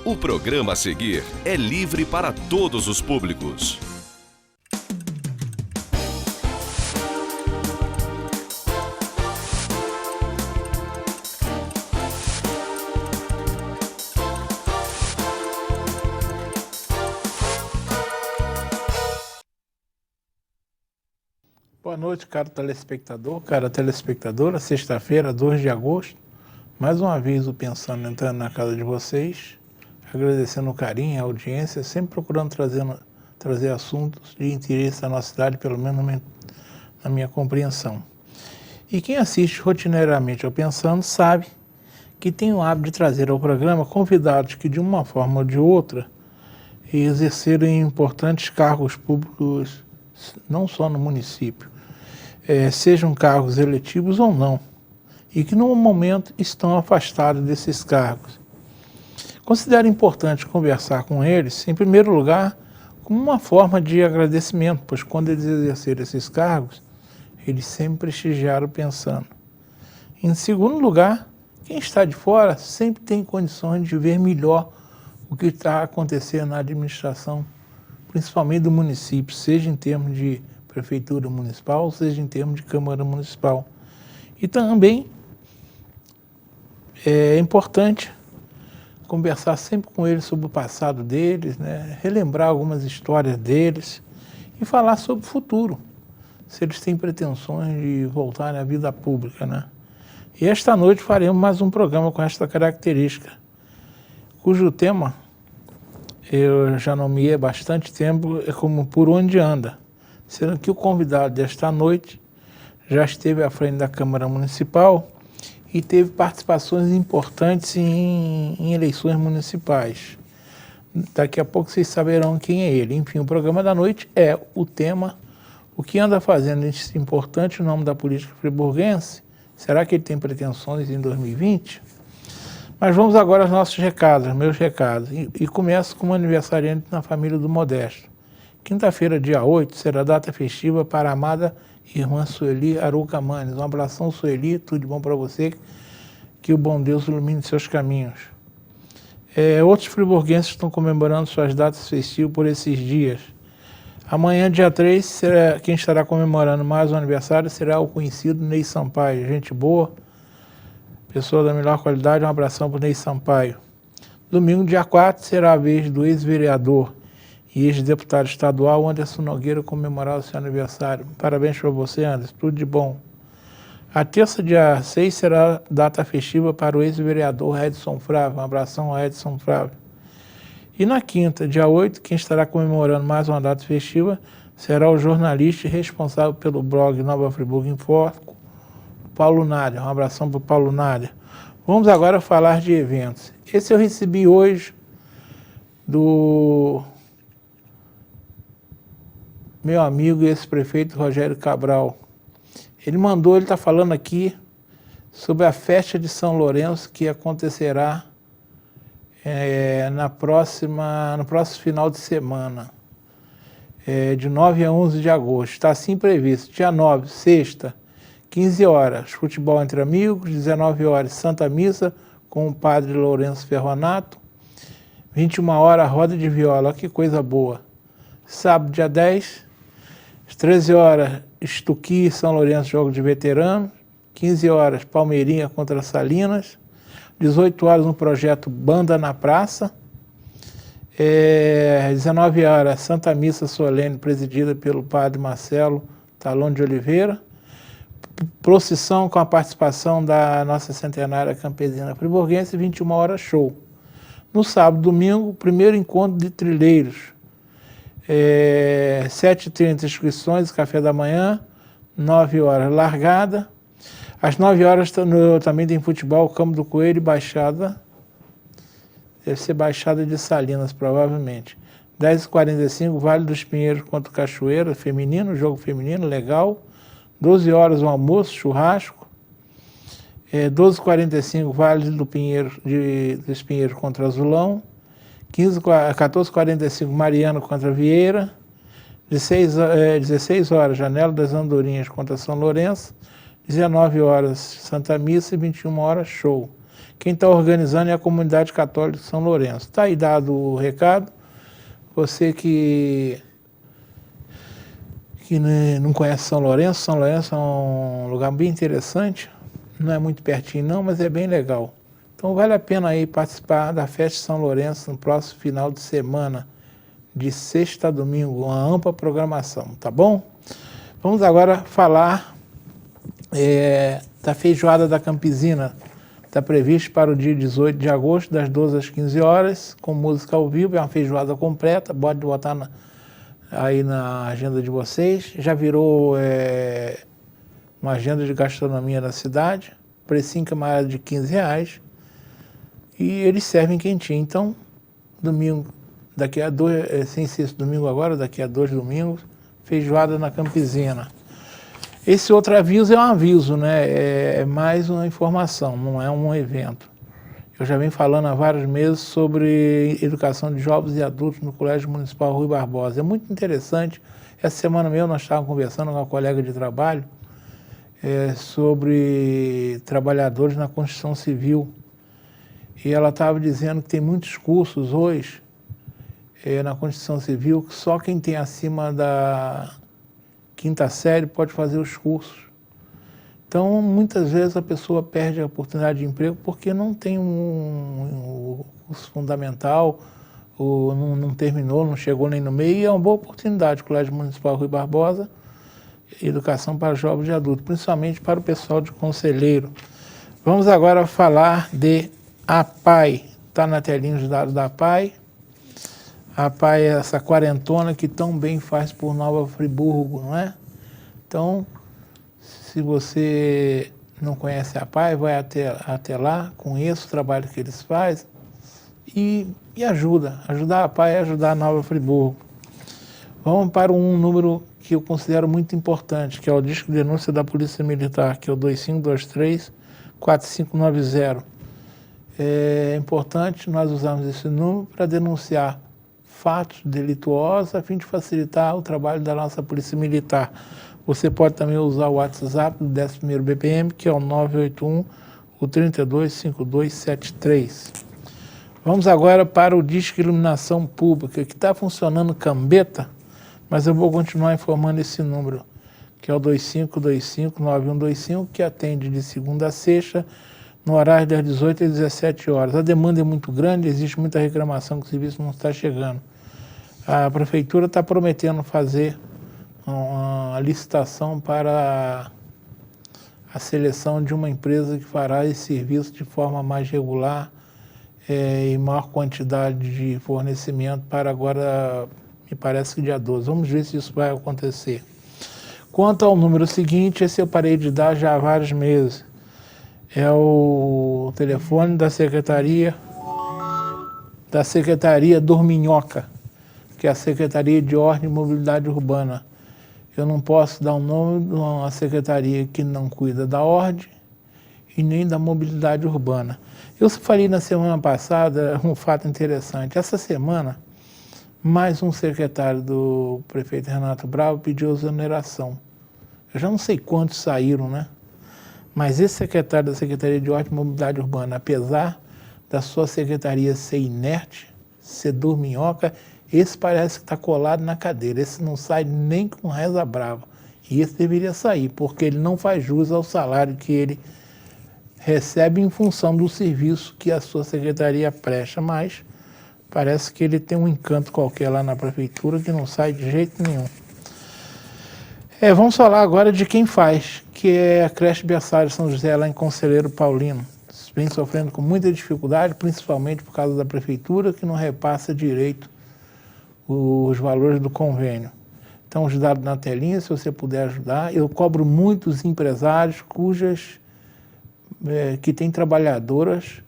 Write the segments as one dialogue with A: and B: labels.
A: O programa a seguir é livre para todos os públicos.
B: Boa noite, caro telespectador, cara telespectadora. Sexta-feira, 2 de agosto. Mais uma vez o Pensando entrando na casa de vocês, agradecendo o carinho, a audiência, sempre procurando trazer assuntos de interesse da nossa cidade, pelo menos na minha compreensão. E quem assiste rotineiramente ao Pensando sabe que tem o hábito de trazer ao programa convidados que, de uma forma ou de outra, exerceram importantes cargos públicos, não só no município, sejam cargos eletivos ou não, e que no momento estão afastados desses cargos. Considero importante conversar com eles, em primeiro lugar, como uma forma de agradecimento, pois quando eles exerceram esses cargos, eles sempre prestigiaram Pensando. Em segundo lugar, quem está de fora sempre tem condições de ver melhor o que está acontecendo na administração, principalmente do município, seja em termos de prefeitura municipal, seja em termos de Câmara Municipal. E também é importante conversar sempre com eles sobre o passado deles, né? Relembrar algumas histórias deles e falar sobre o futuro, se eles têm pretensões de voltarem à vida pública, né? E esta noite faremos mais um programa com esta característica, cujo tema eu já nomeei há bastante tempo, é como Por Onde Anda, sendo que o convidado desta noite já esteve à frente da Câmara Municipal e teve participações importantes em eleições municipais. Daqui a pouco vocês saberão quem é ele. Enfim, o programa da noite é o tema O que anda fazendo esse importante nome da política friburguense? Será que ele tem pretensões em 2020? Mas vamos agora aos nossos recados, meus recados. E começo com um aniversariante na família do Modesto. Quinta-feira, dia 8, será data festiva para a amada irmã Sueli Aruca Manes. Um abração, Sueli, tudo de bom para você, que o bom Deus ilumine seus caminhos. Outros friburguenses estão comemorando suas datas festivas por esses dias. Amanhã, dia 3, quem estará comemorando mais um aniversário será o conhecido Ney Sampaio. Gente boa, pessoa da melhor qualidade, um abração para o Ney Sampaio. Domingo, dia 4, será a vez do ex-vereador e ex-deputado estadual Anderson Nogueira comemorar o seu aniversário. Parabéns para você, Anderson, tudo de bom. A terça, dia 6, será data festiva para o ex-vereador Edson Frávio. Um abração ao Edson Frávio. E na quinta, dia 8, quem estará comemorando mais uma data festiva será o jornalista responsável pelo blog Nova Friburgo em Foco, Paulo Nádia. Um abração para o Paulo Nádia. Vamos agora falar de eventos. Esse eu recebi hoje do meu amigo e ex-prefeito Rogério Cabral. Ele está falando aqui sobre a festa de São Lourenço que acontecerá no próximo final de semana, de 9 a 11 de agosto. Está assim previsto. Dia 9, sexta, 15 horas, futebol entre amigos. 19 horas, Santa Missa com o padre Lourenço Ferronato. 21 horas, roda de viola. Olha que coisa boa. Sábado, dia 10, às 13 horas, Estuqui, São Lourenço, jogo de veteranos. 15 horas, Palmeirinha contra Salinas. 18 horas, no projeto Banda na Praça. 19 horas, Santa Missa Solene, presidida pelo padre Marcelo Talon de Oliveira. Procissão com a participação da nossa centenária campesina friburguense. 21 horas, show. No sábado, domingo, primeiro encontro de trilheiros. 7h30, inscrições, café da manhã. 9 horas, largada. Às 9 horas também tem futebol, Campo do Coelho e Baixada. Deve ser Baixada de Salinas, provavelmente. 10h45, Vale dos Pinheiros contra o Cachoeira, feminino, jogo feminino, legal. 12 horas, o almoço, churrasco. 12h45, Vale dos Pinheiros contra Azulão. 14h45, Mariano contra Vieira. 16 horas, Janela das Andorinhas contra São Lourenço. 19 horas, Santa Missa, e 21 horas, show. Quem está organizando é a Comunidade Católica de São Lourenço. Está aí dado o recado. Você que não conhece São Lourenço é um lugar bem interessante. Não é muito pertinho não, mas é bem legal. Então vale a pena aí participar da Festa de São Lourenço no próximo final de semana, de sexta a domingo, uma ampla programação, tá bom? Vamos agora falar da feijoada da Campesina. Está previsto para o dia 18 de agosto, das 12 às 15 horas, com música ao vivo. É uma feijoada completa, pode botar aí na agenda de vocês. Já virou uma agenda de gastronomia da cidade, precinho camarada de R$15. E eles servem quentinho. Então, domingo, daqui a sem ser esse domingo agora, daqui a 2 domingos, feijoada na Campesina. Esse outro aviso é um aviso, né? É mais uma informação, não é um evento. Eu já venho falando há vários meses sobre educação de jovens e adultos no Colégio Municipal Rui Barbosa. É muito interessante. Essa semana mesmo nós estávamos conversando com uma colega de trabalho sobre trabalhadores na construção civil. E ela estava dizendo que tem muitos cursos hoje na construção civil que só quem tem acima da 5ª série pode fazer os cursos. Então, muitas vezes a pessoa perde a oportunidade de emprego porque não tem um curso fundamental, ou não terminou, não chegou nem no meio, e é uma boa oportunidade. O Colégio Municipal Rui Barbosa, educação para jovens e adultos, principalmente para o pessoal de conselheiro. Vamos agora falar de APAI. Está na telinha os dados da APAI. A APAI é essa quarentona que tão bem faz por Nova Friburgo, não é? Então, se você não conhece a APAI, vai até lá, conheça o trabalho que eles fazem e ajuda. Ajudar a APAI é ajudar a Nova Friburgo. Vamos para um número que eu considero muito importante, que é o disco de denúncia da Polícia Militar, que é o 2523-4590. É importante nós usarmos esse número para denunciar fatos delituosos a fim de facilitar o trabalho da nossa Polícia Militar. Você pode também usar o WhatsApp do 11º BPM, que é o 981-325273. Vamos agora para o Disque Iluminação Pública, que está funcionando cambeta, mas eu vou continuar informando esse número, que é o 2525-9125, que atende de segunda a sexta, no horário das 18 às 17 horas. A demanda é muito grande, existe muita reclamação que o serviço não está chegando. A Prefeitura está prometendo fazer uma licitação para a seleção de uma empresa que fará esse serviço de forma mais regular e maior quantidade de fornecimento para agora, me parece que dia 12. Vamos ver se isso vai acontecer. Quanto ao número seguinte, esse eu parei de dar já há vários meses. É o telefone da Secretaria Dorminhoca, que é a Secretaria de Ordem e Mobilidade Urbana. Eu não posso dar o nome de uma secretaria que não cuida da ordem e nem da mobilidade urbana. Eu falei na semana passada um fato interessante. Essa semana, mais um secretário do prefeito Renato Bravo pediu exoneração. Eu já não sei quantos saíram, né? Mas esse secretário da Secretaria de Ordem e Mobilidade Urbana, apesar da sua secretaria ser inerte, ser dorminhoca, esse parece que está colado na cadeira. Esse não sai nem com reza brava. E esse deveria sair, porque ele não faz jus ao salário que ele recebe em função do serviço que a sua secretaria presta. Mas parece que ele tem um encanto qualquer lá na prefeitura que não sai de jeito nenhum. Vamos falar agora de quem faz, que é a creche Berçário São José, lá em Conselheiro Paulino. Vem sofrendo com muita dificuldade, principalmente por causa da prefeitura, que não repassa direito os valores do convênio. Então, os dados na telinha, se você puder ajudar. Eu cobro muitos empresários que têm trabalhadoras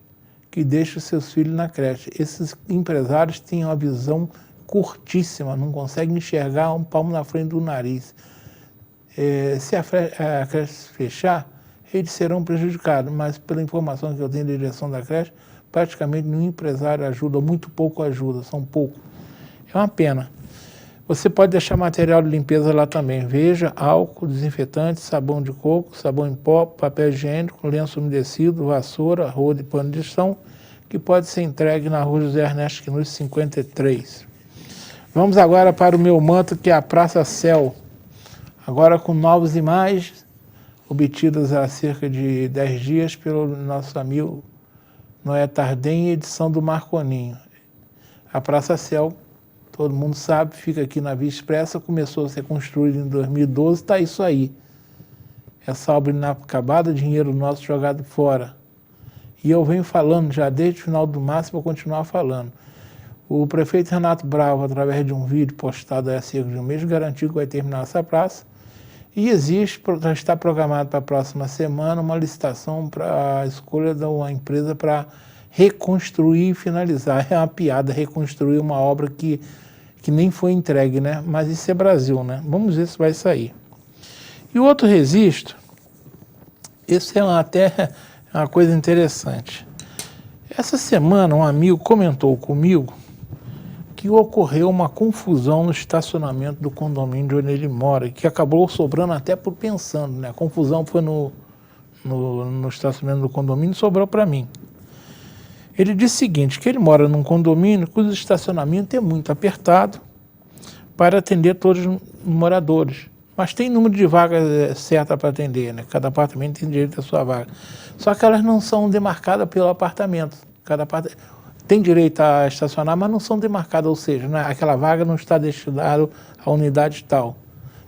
B: que deixam seus filhos na creche. Esses empresários têm uma visão curtíssima, não conseguem enxergar um palmo na frente do nariz. Se a creche fechar, eles serão prejudicados, mas pela informação que eu tenho da direção da creche, praticamente nenhum empresário ajuda, muito pouco ajuda, são poucos. É uma pena. Você pode deixar material de limpeza lá também. Veja, álcool, desinfetante, sabão de coco, sabão em pó, papel higiênico, lenço umedecido, vassoura, rodo e pano de chão, que pode ser entregue na rua José Ernesto Quinuz, 53. Vamos agora para o meu manto, que é a Praça Céu. Agora com novas imagens, obtidas há cerca de 10 dias pelo nosso amigo Noé Tardem, edição do Marconinho. A Praça Céu, todo mundo sabe, fica aqui na Via Expressa, começou a ser construída em 2012, está isso aí. Essa obra inacabada, dinheiro nosso jogado fora. E eu venho falando já desde o final do março, vou continuar falando. O prefeito Renato Bravo, através de um vídeo postado há cerca de um mês, garantiu que vai terminar essa praça. E já está programado para a próxima semana uma licitação para a escolha de uma empresa para reconstruir e finalizar. É uma piada reconstruir uma obra que nem foi entregue, né? Mas isso é Brasil, né? Vamos ver se vai sair. E o outro registro, esse é até uma coisa interessante. Essa semana um amigo comentou comigo que ocorreu uma confusão no estacionamento do condomínio onde ele mora, que acabou sobrando até por pensando, né? A confusão foi no estacionamento do condomínio e sobrou para mim. Ele disse o seguinte, que ele mora num condomínio cujo estacionamento é muito apertado para atender todos os moradores. Mas tem número de vagas certa para atender, né? Cada apartamento tem direito à sua vaga. Só que elas não são demarcadas pelo apartamento. Cada apartamento tem direito a estacionar, mas não são demarcadas, ou seja, né? Aquela vaga não está destinada à unidade tal.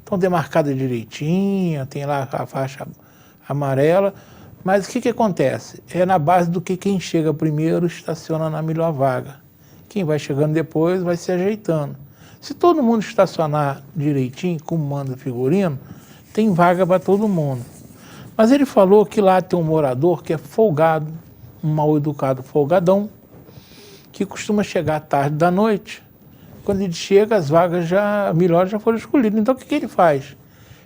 B: Então, demarcada direitinho, tem lá a faixa amarela. Mas o que acontece? É na base do que quem chega primeiro estaciona na melhor vaga. Quem vai chegando depois vai se ajeitando. Se todo mundo estacionar direitinho, como manda o figurino, tem vaga para todo mundo. Mas ele falou que lá tem um morador que é folgado, um mal-educado folgadão, que costuma chegar tarde da noite. Quando ele chega, as vagas melhores já foram escolhidas. Então, o que ele faz?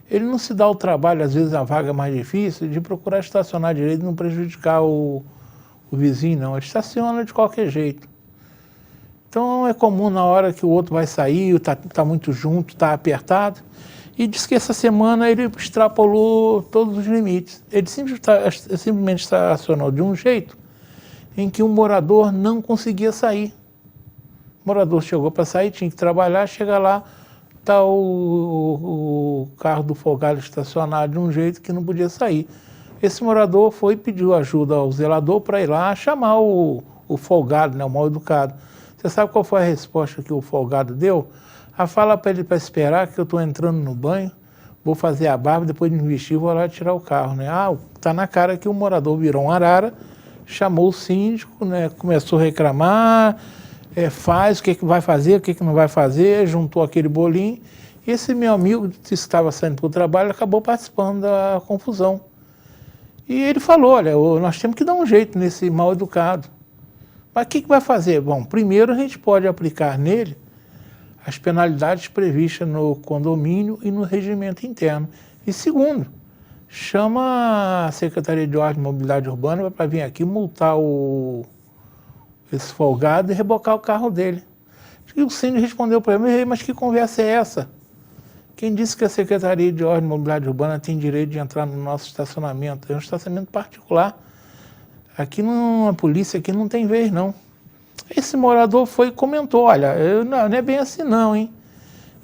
B: Ele não se dá o trabalho, às vezes a vaga mais difícil, de procurar estacionar direito e não prejudicar o vizinho, não. Ele estaciona de qualquer jeito. Então é comum na hora que o outro vai sair, está muito junto, está apertado, e diz que essa semana ele extrapolou todos os limites. Ele simplesmente estacionou de um jeito em que um morador não conseguia sair. O morador chegou para sair, tinha que trabalhar, chega lá, está o carro do folgado estacionado de um jeito que não podia sair. Esse morador foi e pediu ajuda ao zelador para ir lá chamar o folgado, né, o mal-educado. Você sabe qual foi a resposta que o folgado deu? Fala para ele para esperar que eu estou entrando no banho, vou fazer a barba, depois de me vestir, vou lá tirar o carro. Né? Está na cara que o morador virou um arara, chamou o síndico, né, começou a reclamar, faz o que vai fazer, o que não vai fazer, juntou aquele bolinho. E esse meu amigo que estava saindo para o trabalho acabou participando da confusão. E ele falou, olha, nós temos que dar um jeito nesse mal educado. Mas o que vai fazer? Bom, primeiro a gente pode aplicar nele as penalidades previstas no condomínio e no regimento interno. E segundo, chama a Secretaria de Ordem e Mobilidade Urbana para vir aqui multar esse folgado e rebocar o carro dele. E o síndico respondeu para ele, mas que conversa é essa? Quem disse que a Secretaria de Ordem e Mobilidade Urbana tem direito de entrar no nosso estacionamento? É um estacionamento particular. Aqui a polícia aqui não tem vez, não. Esse morador foi e comentou, olha, não é bem assim não, hein?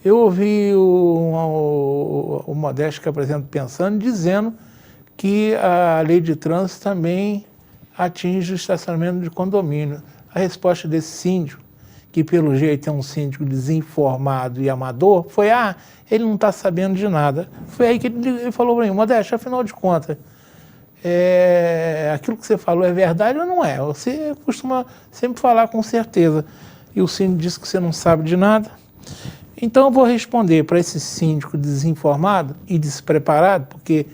B: Eu ouvi o Modesto que apresenta Pensando dizendo que a lei de trânsito também atinge o estacionamento de condomínio. A resposta desse síndico, que pelo jeito é um síndico desinformado e amador, foi, ele não está sabendo de nada. Foi aí que ele falou para mim, Modesto, afinal de contas, aquilo que você falou é verdade ou não é? Você costuma sempre falar com certeza. E o síndico disse que você não sabe de nada. Então eu vou responder para esse síndico desinformado e despreparado, porque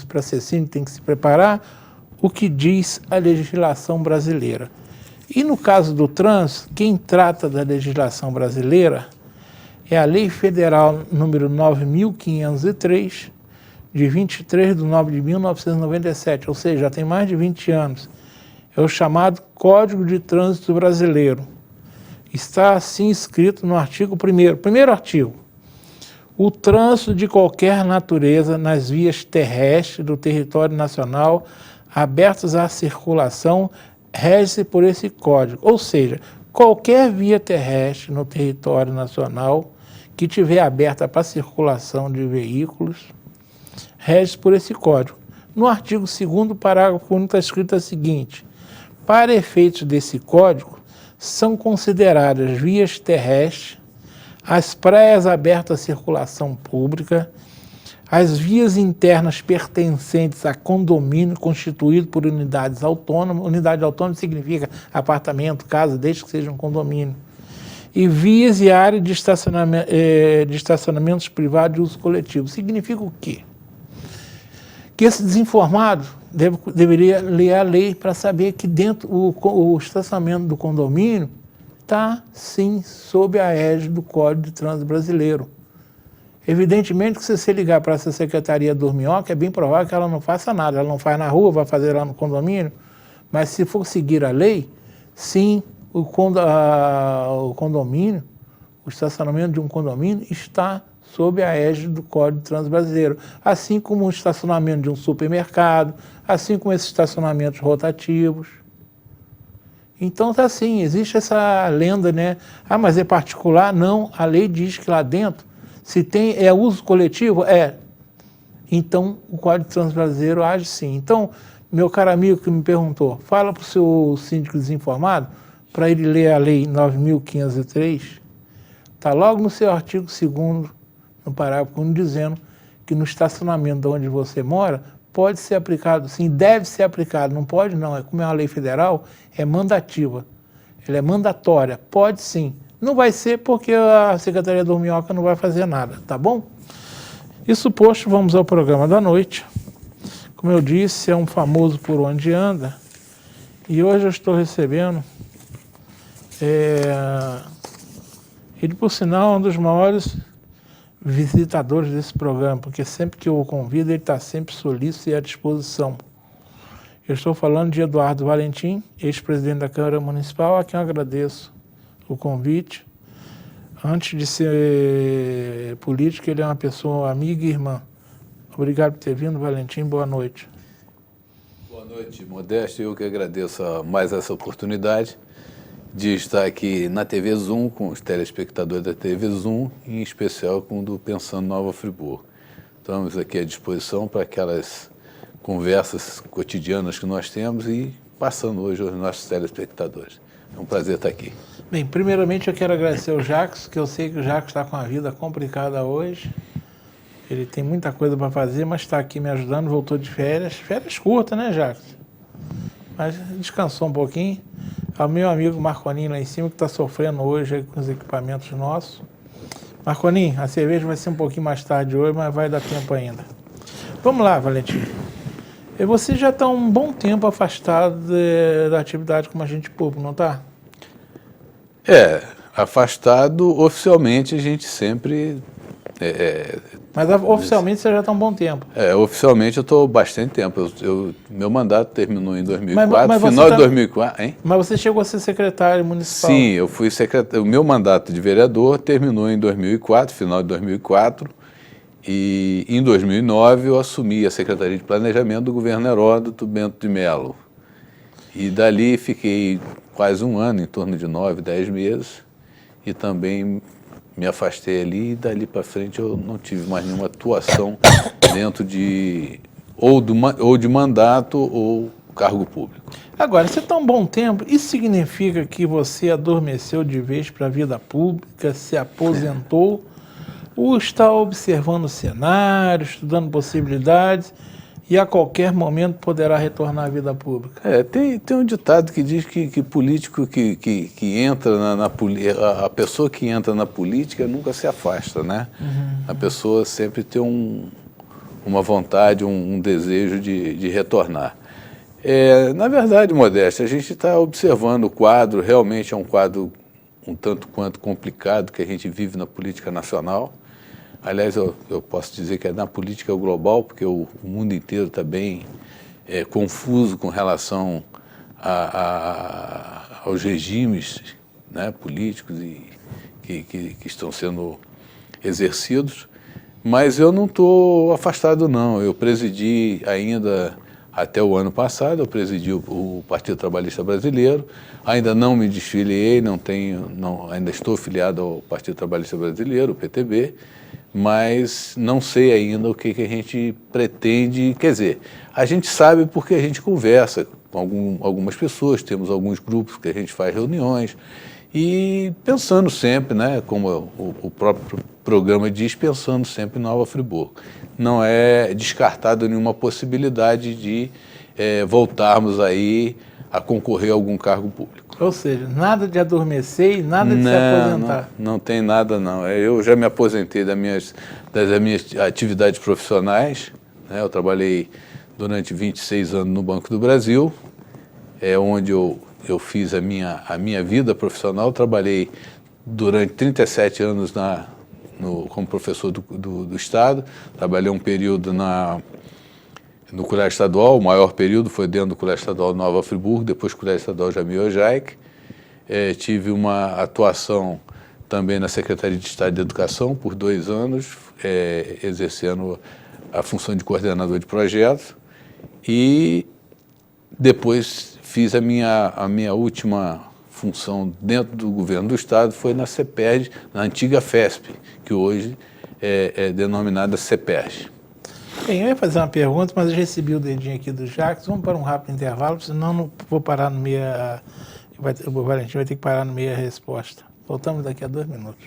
B: para ser síndico tem que se preparar, o que diz a legislação brasileira. E no caso do trânsito, quem trata da legislação brasileira é a Lei Federal número 9.503, de 23 de nove de 1997, ou seja, já tem mais de 20 anos. É o chamado Código de Trânsito Brasileiro. Está assim escrito no artigo 1º. Primeiro artigo. O trânsito de qualquer natureza nas vias terrestres do território nacional abertas à circulação rege-se por esse código. Ou seja, qualquer via terrestre no território nacional que tiver aberta para circulação de veículos rege-se por esse código. No artigo 2º, parágrafo único, está escrito o seguinte: para efeitos desse código, são consideradas vias terrestres as praias abertas à circulação pública, as vias internas pertencentes a condomínio constituído por unidades autônomas. Unidade autônoma significa apartamento, casa, desde que seja um condomínio. E vias e áreas de estacionamentos privados de uso coletivo. Significa o quê? Que esse desinformado deveria ler a lei para saber que dentro o estacionamento do condomínio está, sim, sob a égide do Código de Trânsito Brasileiro. Evidentemente que se você ligar para essa Secretaria do Minhoca, é bem provável que ela não faça nada. Ela não faz na rua, vai fazer lá no condomínio. Mas se for seguir a lei, sim, o condomínio, o estacionamento de um condomínio está sob a égide do Código de Trânsito Brasileiro. Assim como o estacionamento de um supermercado, assim como esses estacionamentos rotativos. Então está assim, existe essa lenda, né? Ah, mas é particular? Não, a lei diz que lá dentro, se tem uso coletivo, então o Código de Trânsito Brasileiro age sim. Então, meu caro amigo que me perguntou, fala para o seu síndico desinformado, para ele ler a lei 9.503, está logo no seu artigo 2º, no parágrafo 1, dizendo que no estacionamento onde você mora, pode ser aplicado, sim, deve ser aplicado, não pode não, como é uma lei federal, é mandativa, ela é mandatória, pode sim. Não vai ser porque a Secretaria do Minhoca não vai fazer nada, tá bom? Isso posto, vamos ao programa da noite. Como eu disse, é um famoso por onde anda, e hoje eu estou recebendo, ele por sinal é um dos maiores visitadores desse programa, porque sempre que eu o convido, ele está sempre solícito e à disposição. Eu estou falando de Eduardo Valentim, ex-presidente da Câmara Municipal, a quem eu agradeço o convite. Antes de ser político, ele é uma pessoa amiga e irmã. Obrigado por ter vindo, Valentim, boa noite.
C: Boa noite, Modesto. Eu que agradeço mais essa oportunidade de estar aqui na TV Zoom, com os telespectadores da TV Zoom, em especial com o do Pensando Nova Friburgo. Estamos aqui à disposição para aquelas conversas cotidianas que nós temos e passando hoje aos nossos telespectadores. É um prazer estar aqui.
B: Bem, primeiramente eu quero agradecer ao Jacques, que eu sei que o Jacques está com a vida complicada hoje. Ele tem muita coisa para fazer, mas está aqui me ajudando, voltou de férias. Férias curtas, né, Jacques? Mas descansou um pouquinho. Ao meu amigo Marconinho lá em cima, que está sofrendo hoje com os equipamentos nossos. Marconinho, a cerveja vai ser um pouquinho mais tarde hoje, mas vai dar tempo ainda. Vamos lá, Valentim. Você já está um bom tempo afastado da atividade como agente público, não está?
C: Afastado, oficialmente a gente sempre...
B: Mas oficialmente você já está um bom tempo.
C: Oficialmente eu estou bastante tempo. Meu mandato terminou em 2004, final de 2004, hein?
B: Mas você chegou a ser secretário municipal.
C: Sim, eu fui secretário. O meu mandato de vereador terminou em 2004, final de 2004. E em 2009 eu assumi a Secretaria de Planejamento do governo Heródoto Bento de Mello. E dali fiquei quase um ano, em torno de 9, 10 meses. E também me afastei ali e dali para frente eu não tive mais nenhuma atuação dentro de ou de mandato ou cargo público.
B: Agora, você está um bom tempo, isso significa que você adormeceu de vez para a vida pública, se aposentou, ou está observando o cenário, estudando possibilidades e a qualquer momento poderá retornar à vida pública?
C: Tem um ditado que diz que político que entra na política, a pessoa que entra na política nunca se afasta, né? A pessoa sempre tem uma vontade, um desejo de retornar. Na verdade, Modesto, a gente está observando o quadro, realmente é um quadro um tanto quanto complicado que a gente vive na política nacional. aliás, eu posso dizer que é na política global, porque o mundo inteiro está bem confuso com relação aos regimes, né, políticos que estão sendo exercidos, mas eu não estou afastado, não. Eu presidi ainda, até o ano passado, eu presidi o Partido Trabalhista Brasileiro, ainda não me desfiliei, ainda estou filiado ao Partido Trabalhista Brasileiro, o PTB, mas não sei ainda o que a gente pretende. Quer dizer, a gente sabe porque a gente conversa com algumas pessoas, temos alguns grupos que a gente faz reuniões, e pensando sempre, né, como o próprio programa diz, pensando sempre em Nova Friburgo. Não é descartado nenhuma possibilidade de voltarmos aí a concorrer a algum cargo público.
B: Ou seja, nada de adormecer e nada de se aposentar.
C: Não tem nada, não. Eu já me aposentei das minhas atividades profissionais, né? Eu trabalhei durante 26 anos no Banco do Brasil, onde eu fiz a minha vida profissional. Trabalhei durante 37 anos como professor do Estado, trabalhei um período no Colégio Estadual, o maior período foi dentro do Colégio Estadual Nova Friburgo, depois Colégio Estadual Jamil Ojaik. Tive uma atuação também na Secretaria de Estado de Educação por 2 anos, exercendo a função de coordenador de projetos, e depois fiz a minha última função dentro do governo do Estado, foi na CEPERJ, na antiga FESP, que hoje é denominada CEPERJ.
B: Bem, eu ia fazer uma pergunta, mas eu recebi o dedinho aqui do Jacques. Vamos para um rápido intervalo, senão não vou parar no meio. O Valentim vai ter que parar no meio da resposta. Voltamos daqui a 2 minutos.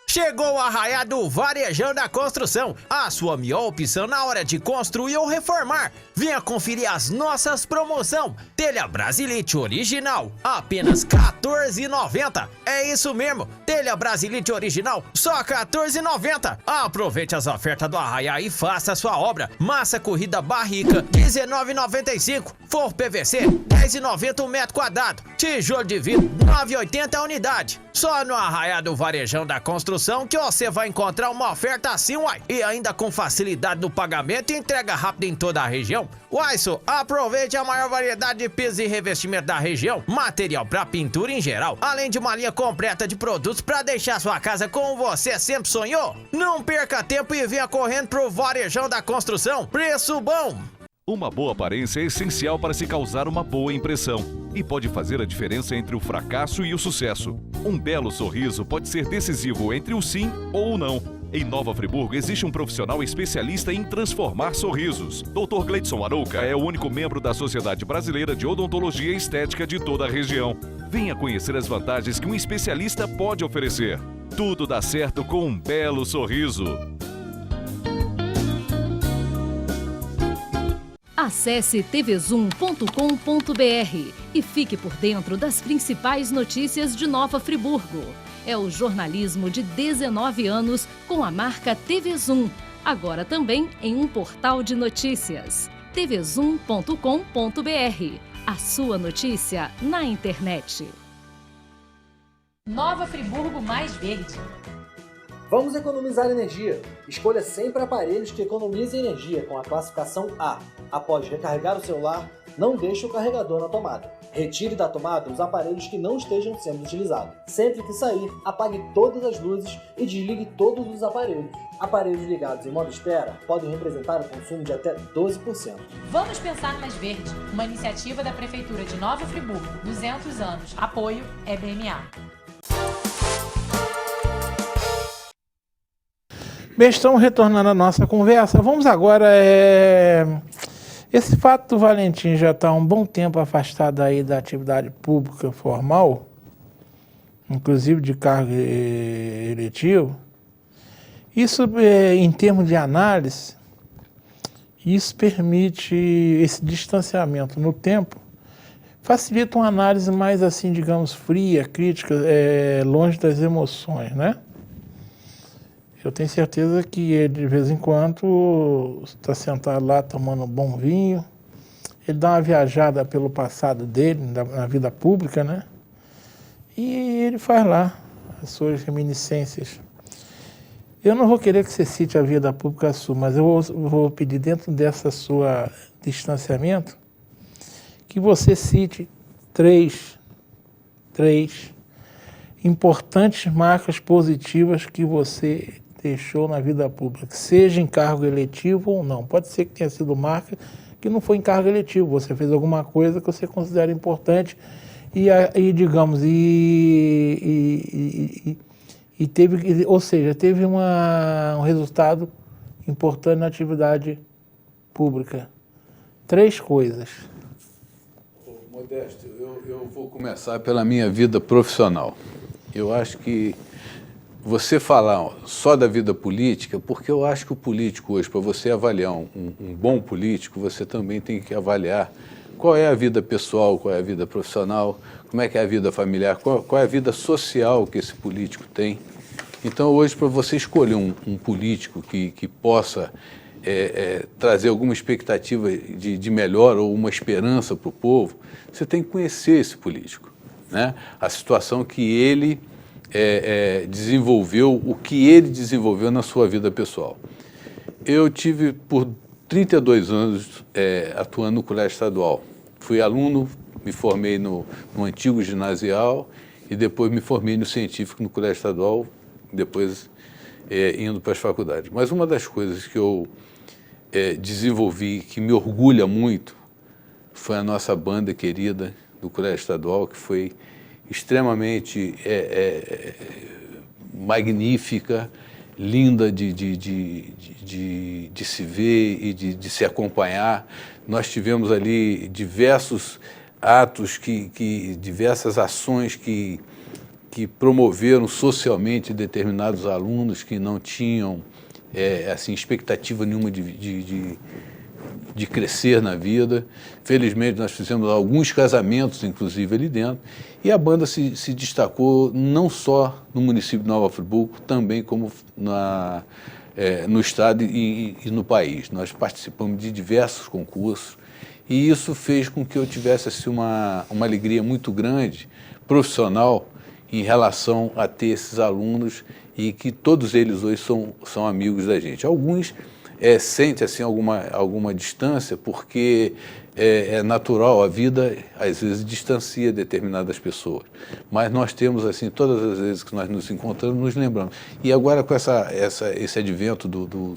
D: Chegou o Arraiá do Varejão da Construção, a sua melhor opção na hora de construir ou reformar. Venha conferir as nossas promoções. Telha Brasilite original, apenas R$ 14,90. É isso mesmo, telha Brasilite original, só R$ 14,90. Aproveite as ofertas do Arraiá e faça a sua obra. Massa corrida barrica, R$ 19,95. Forro PVC, R$ 10,90 o metro quadrado. Tijolo de vidro, R$ 9,80 a unidade. Só no Arraiá do Varejão da Construção que você vai encontrar uma oferta assim, uai. E ainda com facilidade no pagamento e entrega rápida em toda a região. Uai, só aproveite a maior variedade de pisos e revestimento da região, material para pintura em geral, além de uma linha completa de produtos para deixar sua casa como você sempre sonhou. Não perca tempo e venha correndo pro Varejão da Construção. Preço bom!
A: Uma boa aparência é essencial para se causar uma boa impressão e pode fazer a diferença entre o fracasso e o sucesso. Um belo sorriso pode ser decisivo entre o sim ou o não. Em Nova Friburgo existe um profissional especialista em transformar sorrisos. Dr. Gleidson Arouca é o único membro da Sociedade Brasileira de Odontologia e Estética de toda a região. Venha conhecer as vantagens que um especialista pode oferecer. Tudo dá certo com um belo sorriso.
E: Acesse tvzoom.com.br e fique por dentro das principais notícias de Nova Friburgo. É o jornalismo de 19 anos com a marca TV Zoom, agora também em um portal de notícias. tvzoom.com.br, a sua notícia na internet.
F: Nova Friburgo mais verde.
G: Vamos economizar energia. Escolha sempre aparelhos que economizem energia com a classificação A. Após recarregar o celular, não deixe o carregador na tomada. Retire da tomada os aparelhos que não estejam sendo utilizados. Sempre que sair, apague todas as luzes e desligue todos os aparelhos. Aparelhos ligados em modo espera podem representar um consumo de até 12%.
F: Vamos pensar mais verde. Uma iniciativa da Prefeitura de Nova Friburgo. 200 anos. Apoio EBMA.
B: Bem, estamos retornando à nossa conversa. Vamos agora... Esse fato do Valentim já está há um bom tempo afastado aí da atividade pública formal, inclusive de cargo eletivo. Isso, em termos de análise, isso permite esse distanciamento no tempo, facilita uma análise mais, assim, digamos, fria, crítica, longe das emoções, né? Eu tenho certeza que ele, de vez em quando, está sentado lá tomando um bom vinho ele dá uma viajada pelo passado dele, na vida pública, né? E ele faz lá as suas reminiscências. Eu não vou querer que você cite a vida pública sua, mas eu vou pedir, dentro dessa sua distanciamento, que você cite três importantes marcas positivas que você deixou na vida pública, seja em cargo eletivo ou não. Pode ser que tenha sido marca que não foi em cargo eletivo, você fez alguma coisa que você considera importante e digamos, teve, ou seja, teve um resultado importante na atividade pública. 3 coisas.
C: Modesto, eu vou começar pela minha vida profissional. Eu acho que você falar só da vida política, porque eu acho que o político hoje, para você avaliar um bom político, você também tem que avaliar qual é a vida pessoal, qual é a vida profissional, como é que é a vida familiar, qual é a vida social que esse político tem. Então, hoje, para você escolher um político que possa trazer alguma expectativa de melhor ou uma esperança para o povo, você tem que conhecer esse político, né? A situação que ele desenvolveu, o que ele desenvolveu na sua vida pessoal. Eu tive, por 32 anos, atuando no colégio estadual. Fui aluno, me formei no antigo ginasial e depois me formei no científico no colégio estadual, depois indo para as faculdades. Mas uma das coisas que eu desenvolvi, que me orgulha muito, foi a nossa banda querida do colégio estadual, que foi extremamente magnífica, linda de se ver e de se acompanhar. Nós tivemos ali diversos atos, diversas ações que promoveram socialmente determinados alunos que não tinham assim, expectativa nenhuma de crescer na vida. Felizmente, nós fizemos alguns casamentos, inclusive, ali dentro, e a banda se destacou não só no município de Nova Friburgo, também como no estado e no país. Nós participamos de diversos concursos, e isso fez com que eu tivesse assim, uma alegria muito grande, profissional, em relação a ter esses alunos, e que todos eles hoje são amigos da gente. Alguns sentem assim, alguma distância, porque é natural, a vida às vezes distancia determinadas pessoas. Mas nós temos, assim, todas as vezes que nós nos encontramos, nos lembramos. E agora, com esse advento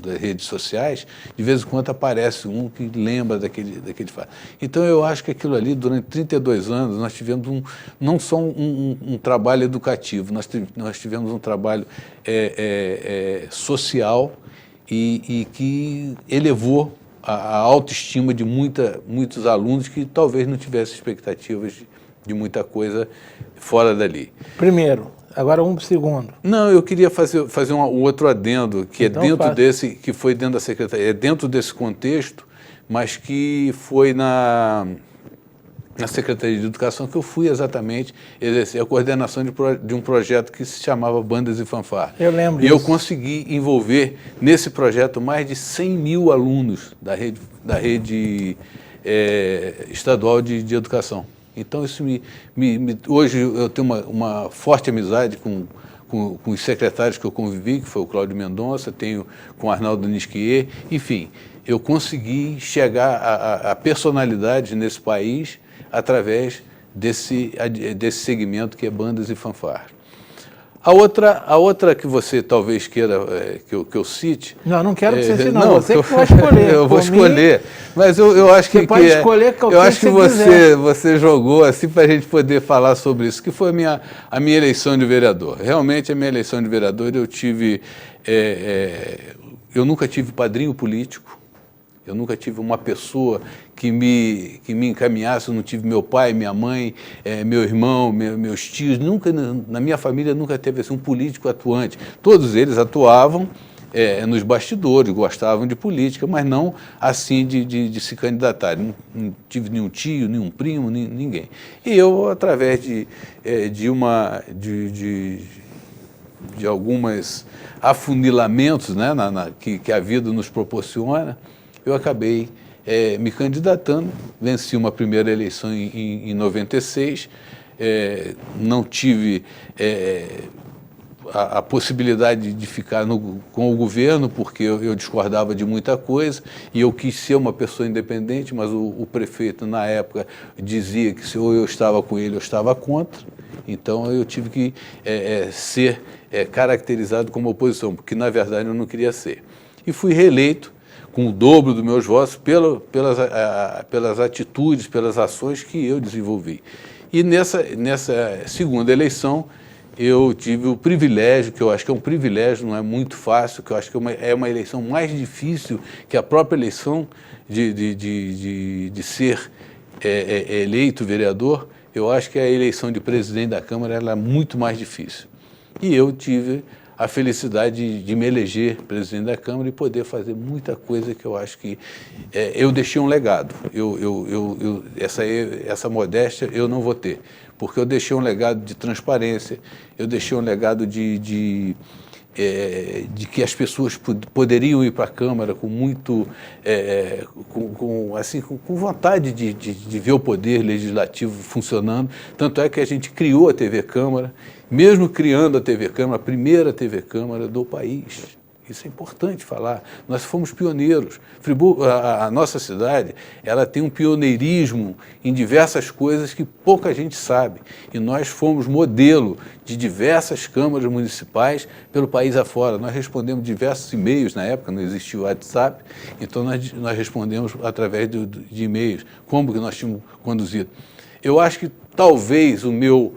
C: das redes sociais, de vez em quando aparece um que lembra daquele fato. Então, eu acho que aquilo ali, durante 32 anos, nós tivemos não só um trabalho educativo, nós tivemos um trabalho social, e que elevou a autoestima de muitos alunos que talvez não tivessem expectativas de muita coisa fora dali.
B: Primeiro, agora segundo.
C: Não, eu queria fazer um outro adendo, que
B: então,
C: que foi dentro da Secretaria, dentro desse contexto, mas que foi na Secretaria de Educação que eu fui exatamente exercer a coordenação de um projeto que se chamava Bandas e Fanfarras.
B: Eu lembro
C: disso. Eu consegui envolver nesse projeto mais de 100 mil alunos da rede estadual de educação. Então, isso hoje eu tenho uma forte amizade com os secretários que eu convivi, que foi o Cláudio Mendonça, tenho com o Arnaldo Nisquier, enfim, eu consegui chegar a personalidades nesse país através desse segmento que é Bandas e Fanfarras. A outra que você talvez queira que eu cite...
B: Não quero que você cite, não. Você que vai escolher.
C: Eu vou escolher. Mas eu acho que...
B: Você pode escolher que
C: eu acho que você jogou assim para a gente poder falar sobre isso, que foi a minha eleição de vereador. Realmente, a minha eleição de vereador, eu tive... eu nunca tive padrinho político. Eu nunca tive uma pessoa que me encaminhasse, eu não tive meu pai, minha mãe, meu irmão, meus tios, nunca, na minha família nunca teve assim, um político atuante. Todos eles atuavam nos bastidores, gostavam de política, mas não assim de se candidatar. Não tive nenhum tio, nenhum primo, ninguém. E eu, através de alguns afunilamentos, né, que a vida nos proporciona, eu acabei me candidatando. Venci uma primeira eleição em 96, não tive a possibilidade de ficar com o governo, porque eu discordava de muita coisa e eu quis ser uma pessoa independente, mas o prefeito, na época, dizia que se eu estava com ele, eu estava contra. Então, eu tive que ser caracterizado como oposição, porque, na verdade, eu não queria ser. E fui reeleito com o dobro dos meus votos pelas atitudes, pelas ações que eu desenvolvi. E nessa segunda eleição, eu tive o privilégio, que eu acho que é um privilégio, não é muito fácil, que eu acho que é uma eleição mais difícil que a própria eleição de ser eleito vereador. Eu acho que a eleição de presidente da Câmara ela é muito mais difícil. E eu tive a felicidade de me eleger presidente da Câmara e poder fazer muita coisa que eu acho que eu deixei um legado. Essa modéstia eu não vou ter, porque eu deixei um legado de transparência, eu deixei um legado de que as pessoas poderiam ir para a Câmara com muito, com vontade de ver o poder legislativo funcionando. Tanto é que a gente criou a TV Câmara, mesmo criando a TV Câmara, a primeira TV Câmara do país. Isso é importante falar. Nós fomos pioneiros. Friburgo, a nossa cidade, ela tem um pioneirismo em diversas coisas que pouca gente sabe. E nós fomos modelo de diversas câmaras municipais pelo país afora. Nós respondemos diversos e-mails, na época não existia o WhatsApp, então nós respondemos através de e-mails, como que nós tínhamos conduzido. Eu acho que talvez o meu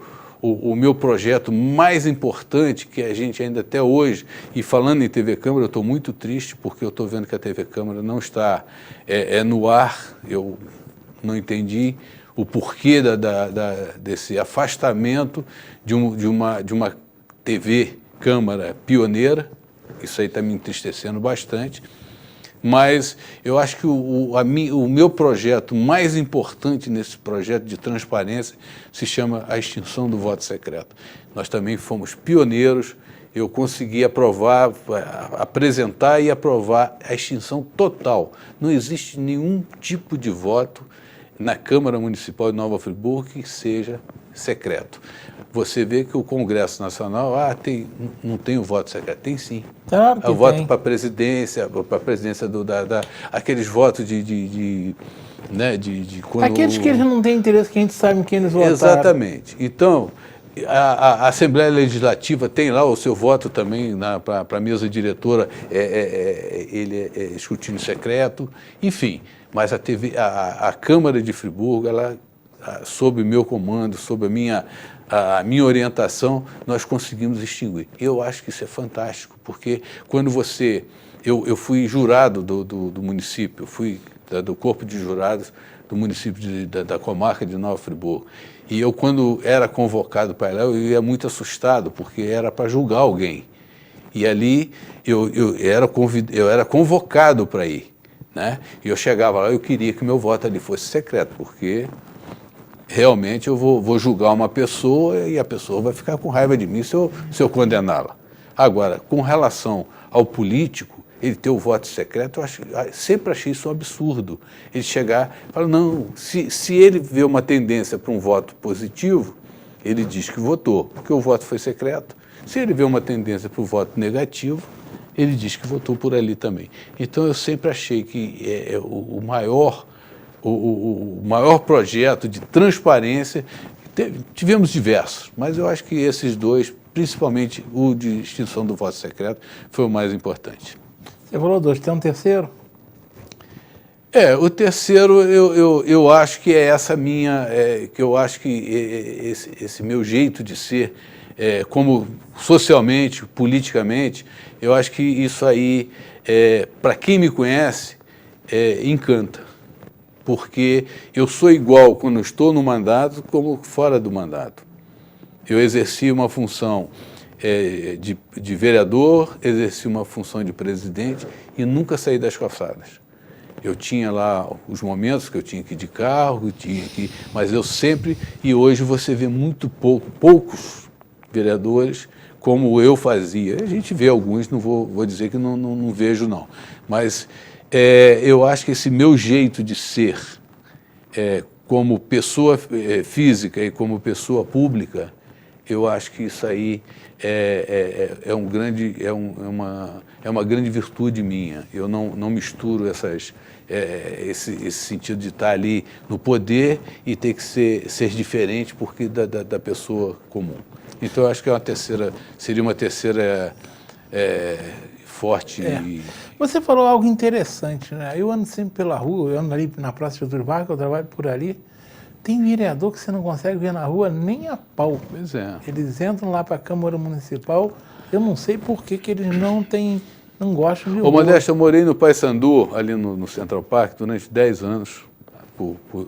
C: projeto mais importante, que a gente ainda até hoje, e falando em TV Câmara, eu estou muito triste, porque eu estou vendo que a TV Câmara não está no ar. Eu não entendi o porquê desse afastamento de uma TV Câmara pioneira. Isso aí está me entristecendo bastante. Mas eu acho que o meu projeto mais importante nesse projeto de transparência se chama a extinção do voto secreto. Nós também fomos pioneiros, eu consegui apresentar e aprovar a extinção total. Não existe nenhum tipo de voto na Câmara Municipal de Nova Friburgo que seja secreto. Você vê que o Congresso Nacional não tem o voto secreto. Tem sim.
B: Claro que
C: o voto para a presidência aqueles votos quando
B: aqueles que eles não têm interesse, que a gente sabe em quem eles votaram.
C: Exatamente. Então, a Assembleia Legislativa tem lá o seu voto também para a mesa diretora, ele é escrutínio secreto, enfim. Mas a Câmara de Friburgo, ela, sob meu comando, sob a minha orientação, nós conseguimos extinguir. Eu acho que isso é fantástico, porque quando eu fui jurado do município, eu fui do corpo de jurados do município da comarca de Nova Friburgo. E eu, quando era convocado para lá, eu ia muito assustado, porque era para julgar alguém. E ali eu era convocado para ir, né? E eu chegava lá, eu queria que meu voto ali fosse secreto, porque realmente eu vou julgar uma pessoa e a pessoa vai ficar com raiva de mim se eu condená-la. Agora, com relação ao político, ele ter o voto secreto, sempre achei isso um absurdo. Ele chegar e falar, não, se ele vê uma tendência para um voto positivo, ele diz que votou, porque o voto foi secreto. Se ele vê uma tendência para o voto negativo, ele diz que votou por ali também. Então, eu sempre achei que o maior projeto de transparência, tivemos diversos, mas eu acho que esses dois, principalmente o de extinção do voto secreto, foi o mais importante.
B: Você falou dois, tem um terceiro?
C: O terceiro eu acho que é essa minha, que eu acho que esse meu jeito de ser, como socialmente, politicamente, eu acho que isso aí, para quem me conhece, encanta. Porque eu sou igual quando estou no mandato como fora do mandato. Eu exerci uma função de vereador, exerci uma função de presidente e nunca saí das calçadas. Eu tinha lá os momentos que eu tinha que ir de carro, mas eu sempre, e hoje você vê poucos vereadores como eu fazia. A gente vê alguns, não vou dizer que não vejo não, mas eu acho que esse meu jeito de ser, como pessoa física e como pessoa pública, eu acho que isso aí é uma grande virtude minha. Eu não misturo esse sentido de estar ali no poder e ter que ser diferente porque da pessoa comum. Então, eu acho que seria uma terceira forte.
B: Você falou algo interessante, né? Eu ando sempre pela rua, eu ando ali na Praça de Getúlio Vargas, eu trabalho por ali. Tem vereador que você não consegue ver na rua nem a pau.
C: Pois é.
B: Eles entram lá para a Câmara Municipal, eu não sei por que eles não gostam de rua.
C: Ô, Modesto, eu morei no Paissandu, ali no Central Park, durante 10 anos,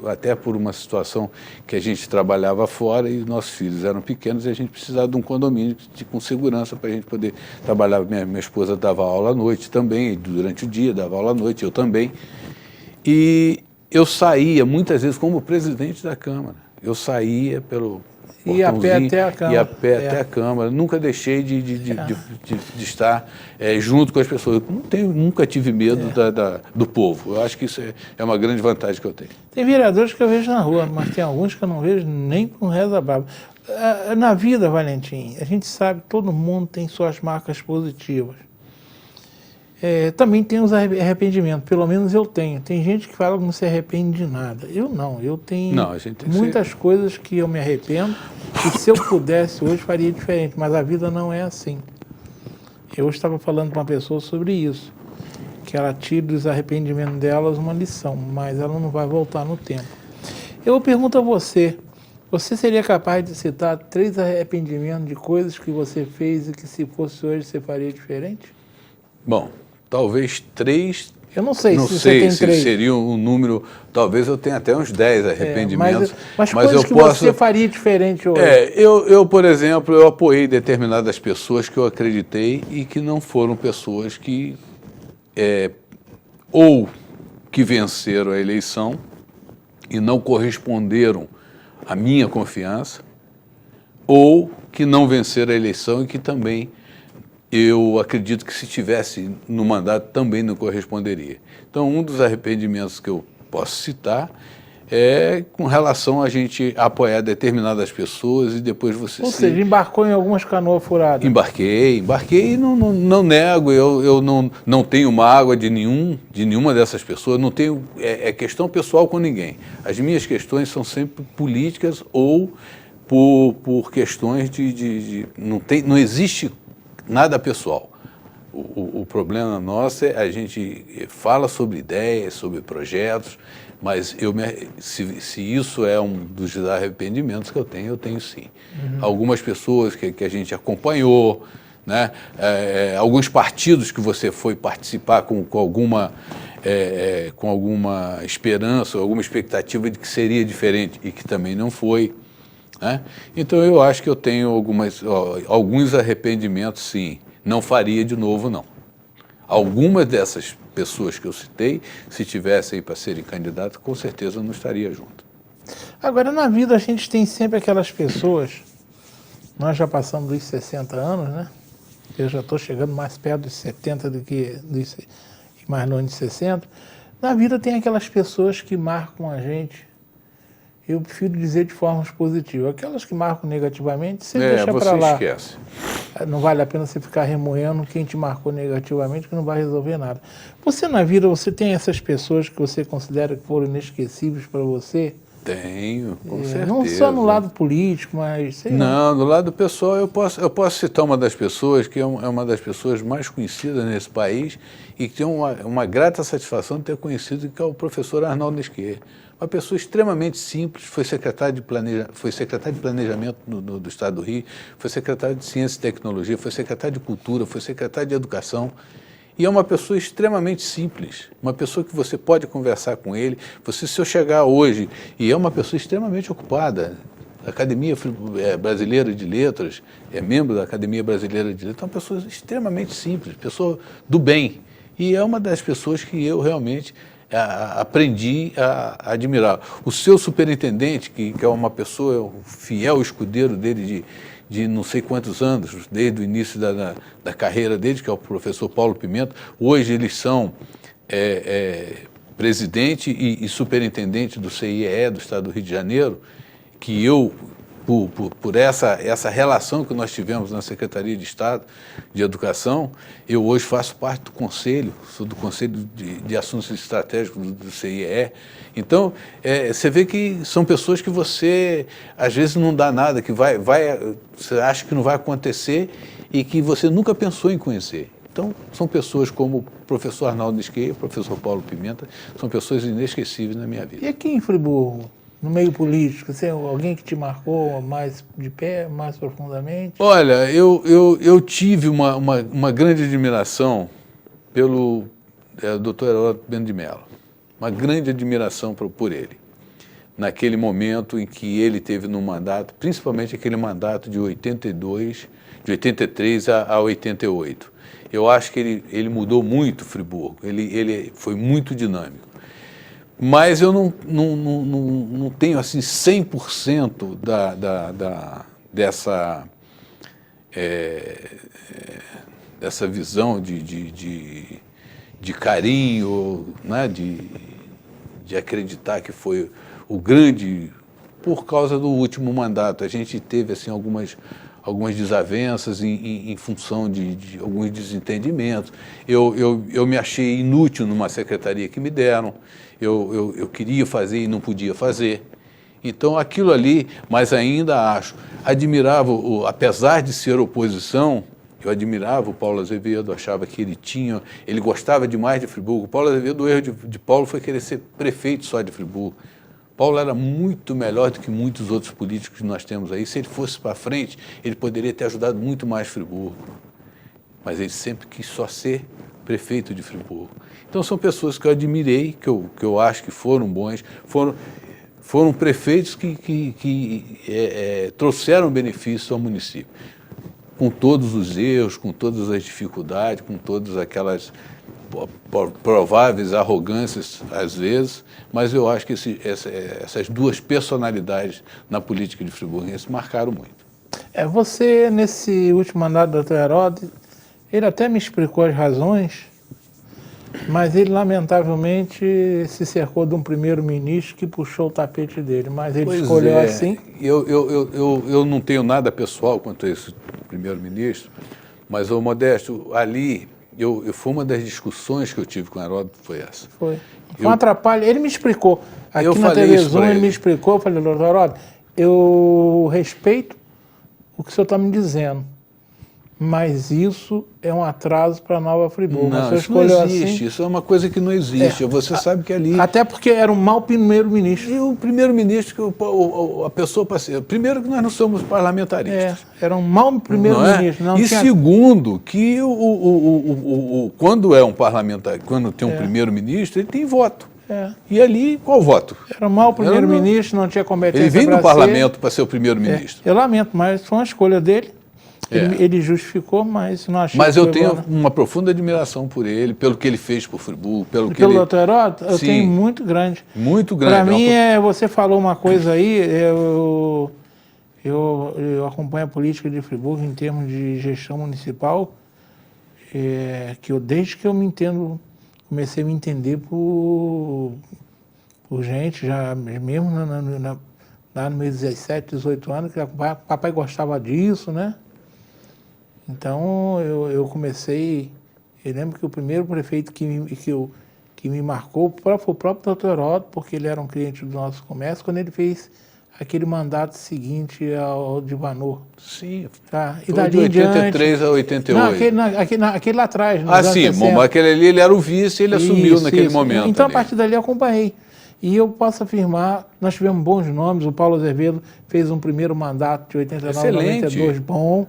C: até por uma situação que a gente trabalhava fora e nossos filhos eram pequenos e a gente precisava de um condomínio com segurança para a gente poder trabalhar. Minha esposa dava aula à noite também, durante o dia dava aula à noite, eu também. E eu saía, muitas vezes, como presidente da Câmara. Eu saía pelo
B: portãozinho. E a pé até a Câmara.
C: E a pé até a Câmara. Nunca deixei de estar junto com as pessoas. Nunca tive medo do povo. Eu acho que isso é uma grande vantagem que eu tenho.
B: Tem vereadores que eu vejo na rua, mas tem alguns que eu não vejo nem com reza brava. Na vida, Valentim, a gente sabe que todo mundo tem suas marcas positivas. Também tem os arrependimentos, pelo menos eu tenho. Tem gente que fala que não se arrepende de nada. Eu não, eu tenho muitas coisas que eu me arrependo e se eu pudesse hoje faria diferente, mas a vida não é assim. Eu estava falando com uma pessoa sobre isso, que ela tira dos arrependimentos delas uma lição, mas ela não vai voltar no tempo. Eu pergunto a você seria capaz de citar 3 arrependimentos de coisas que você fez e que se fosse hoje você faria diferente?
C: Bom, talvez 3.
B: Eu não sei
C: se
B: você tem 3.
C: Seria um número. Talvez eu tenha até uns 10 arrependimentos.
B: Mas coisas que você faria diferente hoje?
C: Eu, por exemplo, eu apoiei determinadas pessoas que eu acreditei e que não foram pessoas que ou que venceram a eleição e não corresponderam à minha confiança, ou que não venceram a eleição e que também eu acredito que se tivesse no mandato também não corresponderia. Então, um dos arrependimentos que eu posso citar é com relação a gente apoiar determinadas pessoas e depois você...
B: Ou seja, embarcou em algumas canoas furadas.
C: Embarquei e não nego, eu não tenho mágoa de nenhuma dessas pessoas, não tenho questão pessoal com ninguém. As minhas questões são sempre políticas ou por questões não existe nada pessoal. O problema nosso a gente fala sobre ideias, sobre projetos, mas se isso é um dos arrependimentos que eu tenho sim. Uhum. Algumas pessoas que a gente acompanhou, né? Alguns partidos que você foi participar com alguma esperança, alguma expectativa de que seria diferente e que também não foi. Né? Então, eu acho que eu tenho alguns arrependimentos, sim. Não faria de novo, não. Algumas dessas pessoas que eu citei, se tivessem para serem candidatos, com certeza não estaria junto.
B: Agora, na vida, a gente tem sempre aquelas pessoas, nós já passamos dos 60 anos, né? Eu já estou chegando mais perto dos 70 do que mais longe de 60. Na vida tem aquelas pessoas que marcam a gente. Eu prefiro dizer de formas positivas. Aquelas que marcam negativamente, você deixa para lá.
C: Esquece.
B: Não vale a pena você ficar remoendo quem te marcou negativamente, que não vai resolver nada. Você, na vida, você tem essas pessoas que você considera que foram inesquecíveis para você?
C: Tenho, com certeza.
B: Não só no lado político, mas...
C: Não, no lado pessoal, eu posso citar uma das pessoas, que é uma das pessoas mais conhecidas nesse país e que tem uma grata satisfação de ter conhecido, que é o professor Arnaldo Nesquier. Uma pessoa extremamente simples, foi secretário de Planejamento do Estado do Rio, foi secretário de Ciência e Tecnologia, foi secretário de Cultura, foi secretário de Educação. E é uma pessoa extremamente simples, uma pessoa que você pode conversar com ele. Se eu chegar hoje, e é uma pessoa extremamente ocupada, a Academia Brasileira de Letras, é membro da Academia Brasileira de Letras, é uma pessoa extremamente simples, pessoa do bem. E é uma das pessoas que eu realmente aprendi a admirar. O seu superintendente, que é uma pessoa, o fiel escudeiro dele de não sei quantos anos, desde o início da carreira dele, que é o professor Paulo Pimenta, hoje eles são presidente e superintendente do CIEE do Estado do Rio de Janeiro, que eu, por essa relação que nós tivemos na Secretaria de Estado de Educação, eu hoje faço parte do Conselho, sou do Conselho de Assuntos Estratégicos do CIEE. Então, você vê que são pessoas que você, às vezes, não dá nada, que você acha que não vai acontecer e que você nunca pensou em conhecer. Então, são pessoas como o professor Arnaldo Nisqueira, o professor Paulo Pimenta, são pessoas inesquecíveis na minha vida.
B: E aqui em Friburgo, no meio político, você, alguém que te marcou mais de pé, mais profundamente?
C: Olha, eu tive uma grande admiração pelo Dr. Heródoto Bento de Mello, uma grande admiração por ele, naquele momento em que ele teve no mandato, principalmente aquele mandato de 83 a 88. Eu acho que ele mudou muito Friburgo, ele foi muito dinâmico. Mas eu não tenho assim 100% dessa visão de carinho, né? de acreditar que foi o grande, por causa do último mandato. A gente teve assim, algumas desavenças em função de alguns desentendimentos. Eu me achei inútil numa secretaria que me deram. Eu queria fazer e não podia fazer. Então, aquilo ali, mas ainda admirava, apesar de ser oposição, eu admirava o Paulo Azevedo, achava que ele gostava demais de Friburgo. O Paulo Azevedo, o erro de Paulo foi querer ser prefeito só de Friburgo. Paulo era muito melhor do que muitos outros políticos que nós temos aí. Se ele fosse para frente, ele poderia ter ajudado muito mais Friburgo. Mas ele sempre quis só ser prefeito de Friburgo. Então são pessoas que eu admirei, que eu acho que foram bons, foram prefeitos que trouxeram benefício ao município. Com todos os erros, com todas as dificuldades, com todas aquelas prováveis arrogâncias às vezes, mas eu acho que essas duas personalidades na política de friburguense marcaram muito.
B: Você, nesse último mandato do Dr. Heródoto, ele até me explicou as razões, mas ele lamentavelmente se cercou de um primeiro-ministro que puxou o tapete dele, mas ele escolheu assim.
C: Eu não tenho nada pessoal quanto a esse primeiro-ministro, mas, Modesto, ali... foi uma das discussões que eu tive com o Heródoto, foi essa.
B: Foi um atrapalho. Ele me explicou. Aqui na TV Zoom ele me explicou, eu falei, doutor Heródoto, eu respeito o que o senhor está me dizendo, mas isso é um atraso para a Nova Friburgo.
C: Não, isso não existe, isso é uma coisa que não existe. Você sabe que ali...
B: Até porque era um mau primeiro-ministro.
C: E o primeiro-ministro, a pessoa... Primeiro que nós não somos parlamentaristas.
B: Era um mau primeiro-ministro.
C: E segundo, que quando é um parlamentar, quando tem um primeiro-ministro, ele tem voto. E ali, qual voto?
B: Era um mau primeiro-ministro, não tinha competência.
C: Ele vem do parlamento para ser o primeiro-ministro.
B: Eu lamento, mas foi uma escolha dele. Ele justificou, mas não achei.
C: Mas eu tenho uma profunda admiração por ele, pelo que ele fez por Friburgo, pelo
B: Dr. Heródoto, eu tenho muito grande.
C: Muito grande.
B: Para mim, você falou uma coisa aí, eu acompanho a política de Friburgo em termos de gestão municipal, desde que eu me entendo, comecei a me entender por gente, já mesmo lá no meus 17, 18 anos, que o papai gostava disso, né? Então, eu comecei... Eu lembro que o primeiro prefeito que me marcou foi o próprio Dr. Heródoto, porque ele era um cliente do nosso comércio, quando ele fez aquele mandato seguinte ao de Vanor.
C: Sim,
B: e
C: foi de 83 a 88.
B: Não, aquele lá atrás.
C: Sim, aquele ali ele era o vice e ele assumiu naquele momento.
B: Então, a partir dali, eu acompanhei. E eu posso afirmar, nós tivemos bons nomes, o Paulo Azevedo fez um primeiro mandato de 89 a 92 bom.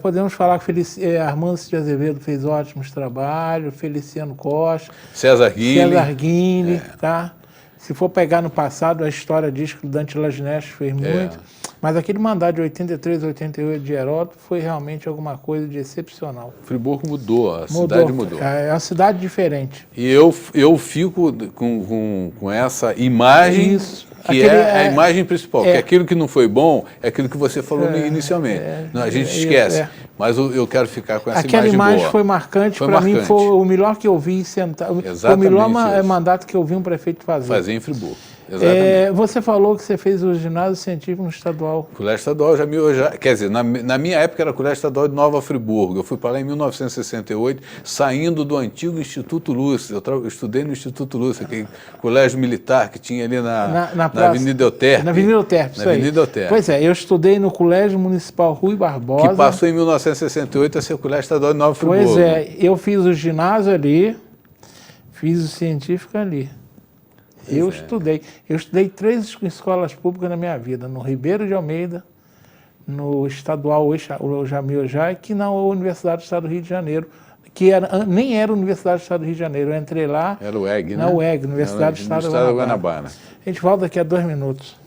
B: Podemos falar que Armando de Azevedo fez ótimos trabalhos, Feliciano Costa,
C: César Guille,
B: tá? Se for pegar no passado, a história diz que o Dante Lagineste fez muito, mas aquele mandato de 83 a 88 de Heródoto foi realmente alguma coisa de excepcional.
C: Friburgo mudou, a cidade mudou.
B: É uma cidade diferente.
C: E eu fico com essa imagem Que é a imagem principal, que aquilo que não foi bom é aquilo que você falou inicialmente. Não, a gente esquece, mas eu quero ficar com essa imagem boa.
B: Aquela imagem foi marcante, para mim foi o melhor que eu vi sentado. Foi o melhor mandato que eu vi um prefeito fazer.
C: Fazer em Friburgo. Exatamente.
B: Você falou que você fez o ginásio científico no estadual.
C: Colégio Estadual quer dizer, na minha época era Colégio Estadual de Nova Friburgo. Eu fui para lá em 1968, saindo do antigo Instituto Lúcia. Eu estudei no Instituto Lúcia, aquele colégio militar que tinha ali na Avenida Euterpe.
B: Na Avenida Euterpe, isso aí. Pois é, eu estudei no Colégio Municipal Rui Barbosa.
C: Que passou em 1968 a ser o Colégio Estadual de Nova Friburgo.
B: Pois é, eu fiz o ginásio ali, fiz o científico ali. Eu estudei 3 escolas públicas na minha vida, no Ribeiro de Almeida, no estadual Jamil Jai, que na Universidade do Estado do Rio de Janeiro, que nem era a Universidade do Estado do Rio de Janeiro. Eu entrei lá.
C: Era o UEG, né?
B: Na UEG, Universidade do Estado do
C: Guanabara.
B: A gente volta daqui a 2 minutos.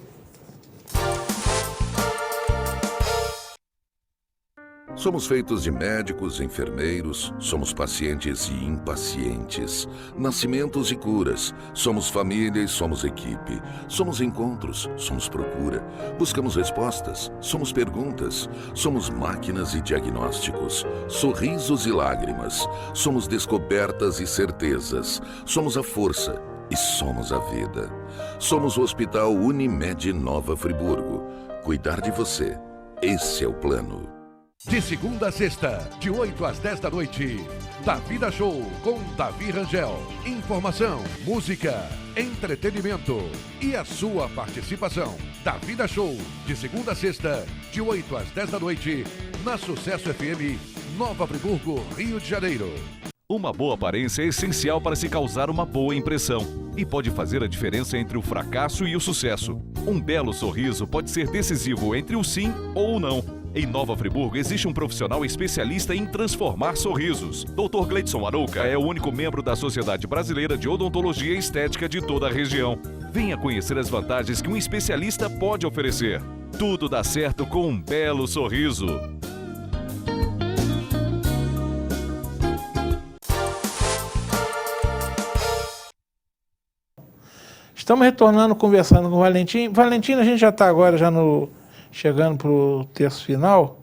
H: Somos feitos de médicos, enfermeiros, somos pacientes e impacientes, nascimentos e curas, somos família e somos equipe, somos encontros, somos procura, buscamos respostas, somos perguntas, somos máquinas e diagnósticos, sorrisos e lágrimas, somos descobertas e certezas, somos a força e somos a vida. Somos o Hospital Unimed Nova Friburgo. Cuidar de você, esse é o plano.
I: De segunda a sexta, de 8 às 10 da noite, Davida Show com Davi Rangel. Informação, música, entretenimento e a sua participação. Davida Show, de segunda a sexta, de 8 às 10 da noite, na Sucesso FM, Nova Friburgo, Rio de Janeiro.
A: Uma boa aparência é essencial para se causar uma boa impressão e pode fazer a diferença entre o fracasso e o sucesso. Um belo sorriso pode ser decisivo entre o sim ou o não. Em Nova Friburgo existe um profissional especialista em transformar sorrisos. Dr. Gleidson Arouca é o único membro da Sociedade Brasileira de Odontologia e Estética de toda a região. Venha conhecer as vantagens que um especialista pode oferecer. Tudo dá certo com um belo sorriso.
B: Estamos retornando, conversando com o Valentim. Valentim, a gente já está agora chegando para o terço final.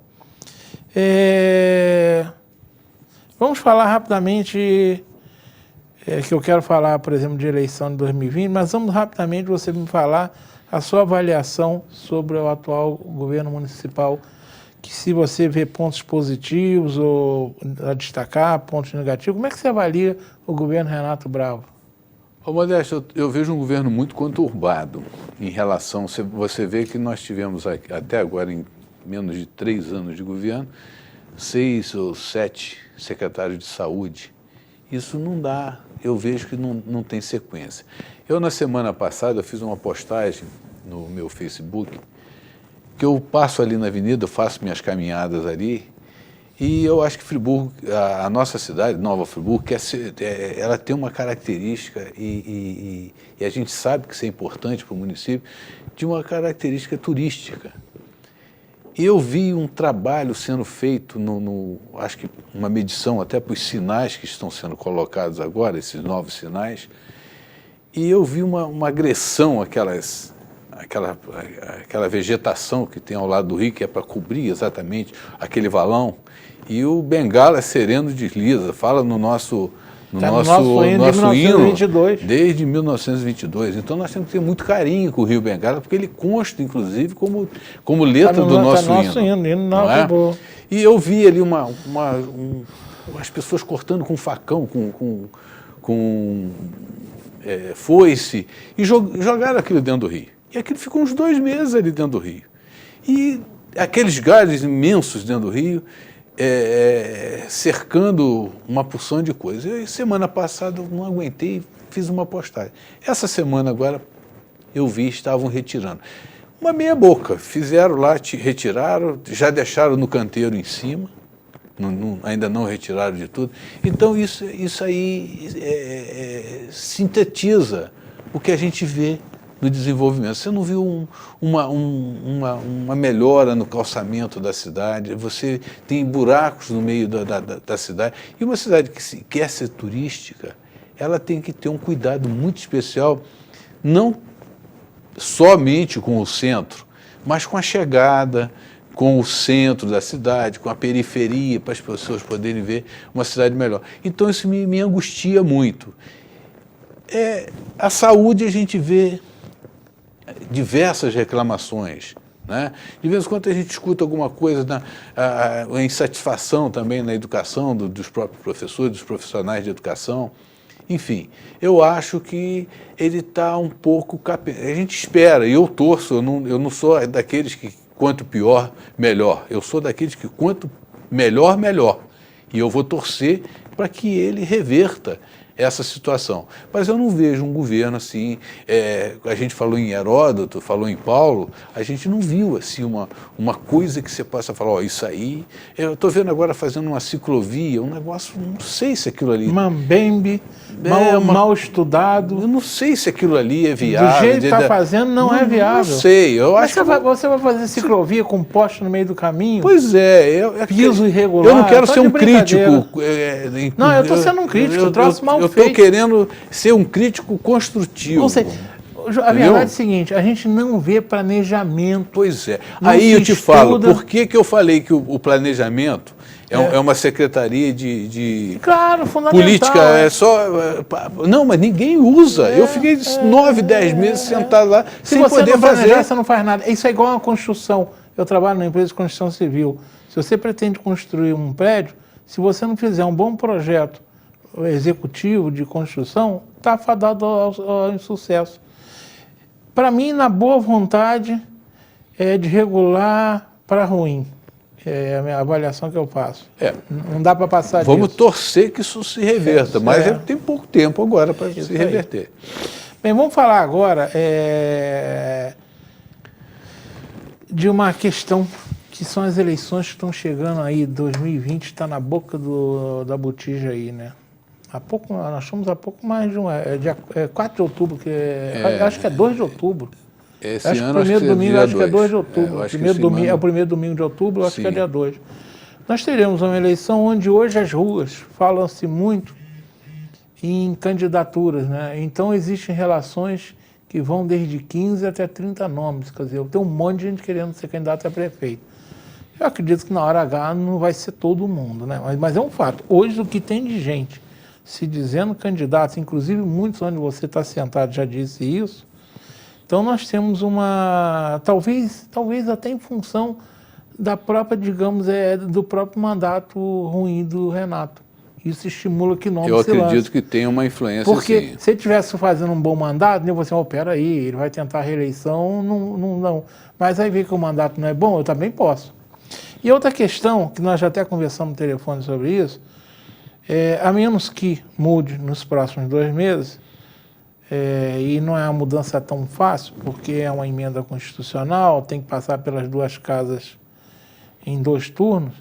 B: Vamos falar rapidamente, que eu quero falar, por exemplo, de eleição de 2020, mas vamos rapidamente você me falar a sua avaliação sobre o atual governo municipal, que se você vê pontos positivos ou a destacar, pontos negativos, como é que você avalia o governo Renato Bravo?
C: Ô Modesto, eu vejo um governo muito conturbado em relação... Você vê que nós tivemos até agora, em menos de 3 anos de governo, 6 ou 7 secretários de saúde. Isso não dá, eu vejo que não tem sequência. Eu, na semana passada, eu fiz uma postagem no meu Facebook, que eu passo ali na avenida, eu faço minhas caminhadas ali, e eu acho que Friburgo, a nossa cidade, Nova Friburgo, ela tem uma característica, e a gente sabe que isso é importante para o município, de uma característica turística. E eu vi um trabalho sendo feito, acho que uma medição até para os sinais que estão sendo colocados agora, esses novos sinais, e eu vi uma agressão àquela vegetação que tem ao lado do rio, que é para cobrir exatamente aquele valão, e o Bengala Sereno desliza, fala no nosso hino desde 1922. Então nós temos que ter muito carinho com o Rio Bengala, porque ele consta, inclusive, como letra do nosso hino. Não é? E eu vi ali as pessoas cortando com facão, com foice, e jogaram aquilo dentro do rio. E aquilo ficou uns 2 meses ali dentro do rio. E aqueles galhos imensos dentro do rio, cercando uma porção de coisas. E semana passada eu não aguentei, fiz uma postagem. Essa semana agora eu vi, estavam retirando. Uma meia boca, fizeram lá, retiraram, já deixaram no canteiro em cima, ainda não retiraram de tudo. Então isso aí sintetiza o que a gente vê no desenvolvimento. Você não viu uma melhora no calçamento da cidade, você tem buracos no meio da cidade. E uma cidade que quer ser turística, ela tem que ter um cuidado muito especial, não somente com o centro, mas com a chegada, com o centro da cidade, com a periferia, para as pessoas poderem ver uma cidade melhor. Então isso me angustia muito. A saúde, a gente vê diversas reclamações, né? De vez em quando a gente escuta alguma coisa, a insatisfação também na educação dos próprios professores, dos profissionais de educação. Enfim, eu acho que ele está um pouco... A gente espera, e eu torço, eu não sou daqueles que quanto pior, melhor. Eu sou daqueles que quanto melhor, melhor. E eu vou torcer para que ele reverta essa situação. Mas eu não vejo um governo assim, a gente falou em Heródoto, falou em Paulo, a gente não viu assim uma coisa que você possa falar, isso aí, eu estou vendo agora fazendo uma ciclovia, um negócio, não sei se aquilo ali...
B: Mambembe, mal estudado.
C: Eu não sei se aquilo ali é viável.
B: Do jeito que está fazendo, não é viável.
C: Não sei, eu acho que...
B: Você vai fazer ciclovia com poste no meio do caminho?
C: Pois é.
B: Piso irregular.
C: Eu não quero ser um crítico.
B: Não, eu estou sendo um crítico, eu troço mal
C: feito. Eu estou querendo ser um crítico construtivo.
B: Ou seja, a verdade é a seguinte, a gente não vê planejamento.
C: Pois é. Aí eu te falo, por que eu falei que o planejamento é uma secretaria de
B: claro, fundamental,
C: política, não, mas ninguém usa. Eu fiquei 9, 10 meses sentado lá sem poder fazer.
B: Você não faz nada. Isso é igual a uma construção. Eu trabalho numa empresa de construção civil. Se você pretende construir um prédio, se você não fizer um bom projeto executivo de construção, está fadado ao insucesso. Para mim, na boa vontade, é de regular para ruim. É a minha avaliação que eu faço. Não dá para passar disso.
C: Vamos torcer que isso se reverta, mas tem pouco tempo agora para se reverter.
B: Bem, vamos falar agora de uma questão que são as eleições que estão chegando aí, 2020 está na boca da botija aí, né? Nós estamos há pouco mais de dia 4 de outubro, acho que é 2 de outubro.
C: Esse
B: acho
C: ano,
B: que o primeiro domingo acho que é 2 de outubro. É o primeiro domingo de outubro, acho que é dia 2. Nós teremos uma eleição onde hoje as ruas falam-se muito em candidaturas, né? Então existem relações que vão desde 15 até 30 nomes. Quer dizer, tem um monte de gente querendo ser candidato a prefeito. Eu acredito que na hora H não vai ser todo mundo, né? Mas é um fato. Hoje o que tem de gente se dizendo candidato, inclusive muitos onde você está sentado já disse isso, então nós temos talvez até em função da própria, digamos, do próprio mandato ruim do Renato. Isso estimula que nomes se lancem.
C: Eu acredito que tem uma influência,
B: porque
C: sim.
B: Se ele estivesse fazendo um bom mandato, você, peraí, ele vai tentar a reeleição, não. Mas aí vê que o mandato não é bom, eu também posso. E outra questão, que nós já até conversamos no telefone sobre isso, a menos que mude nos próximos 2 meses, e não é uma mudança tão fácil, porque é uma emenda constitucional, tem que passar pelas 2 casas em 2 turnos,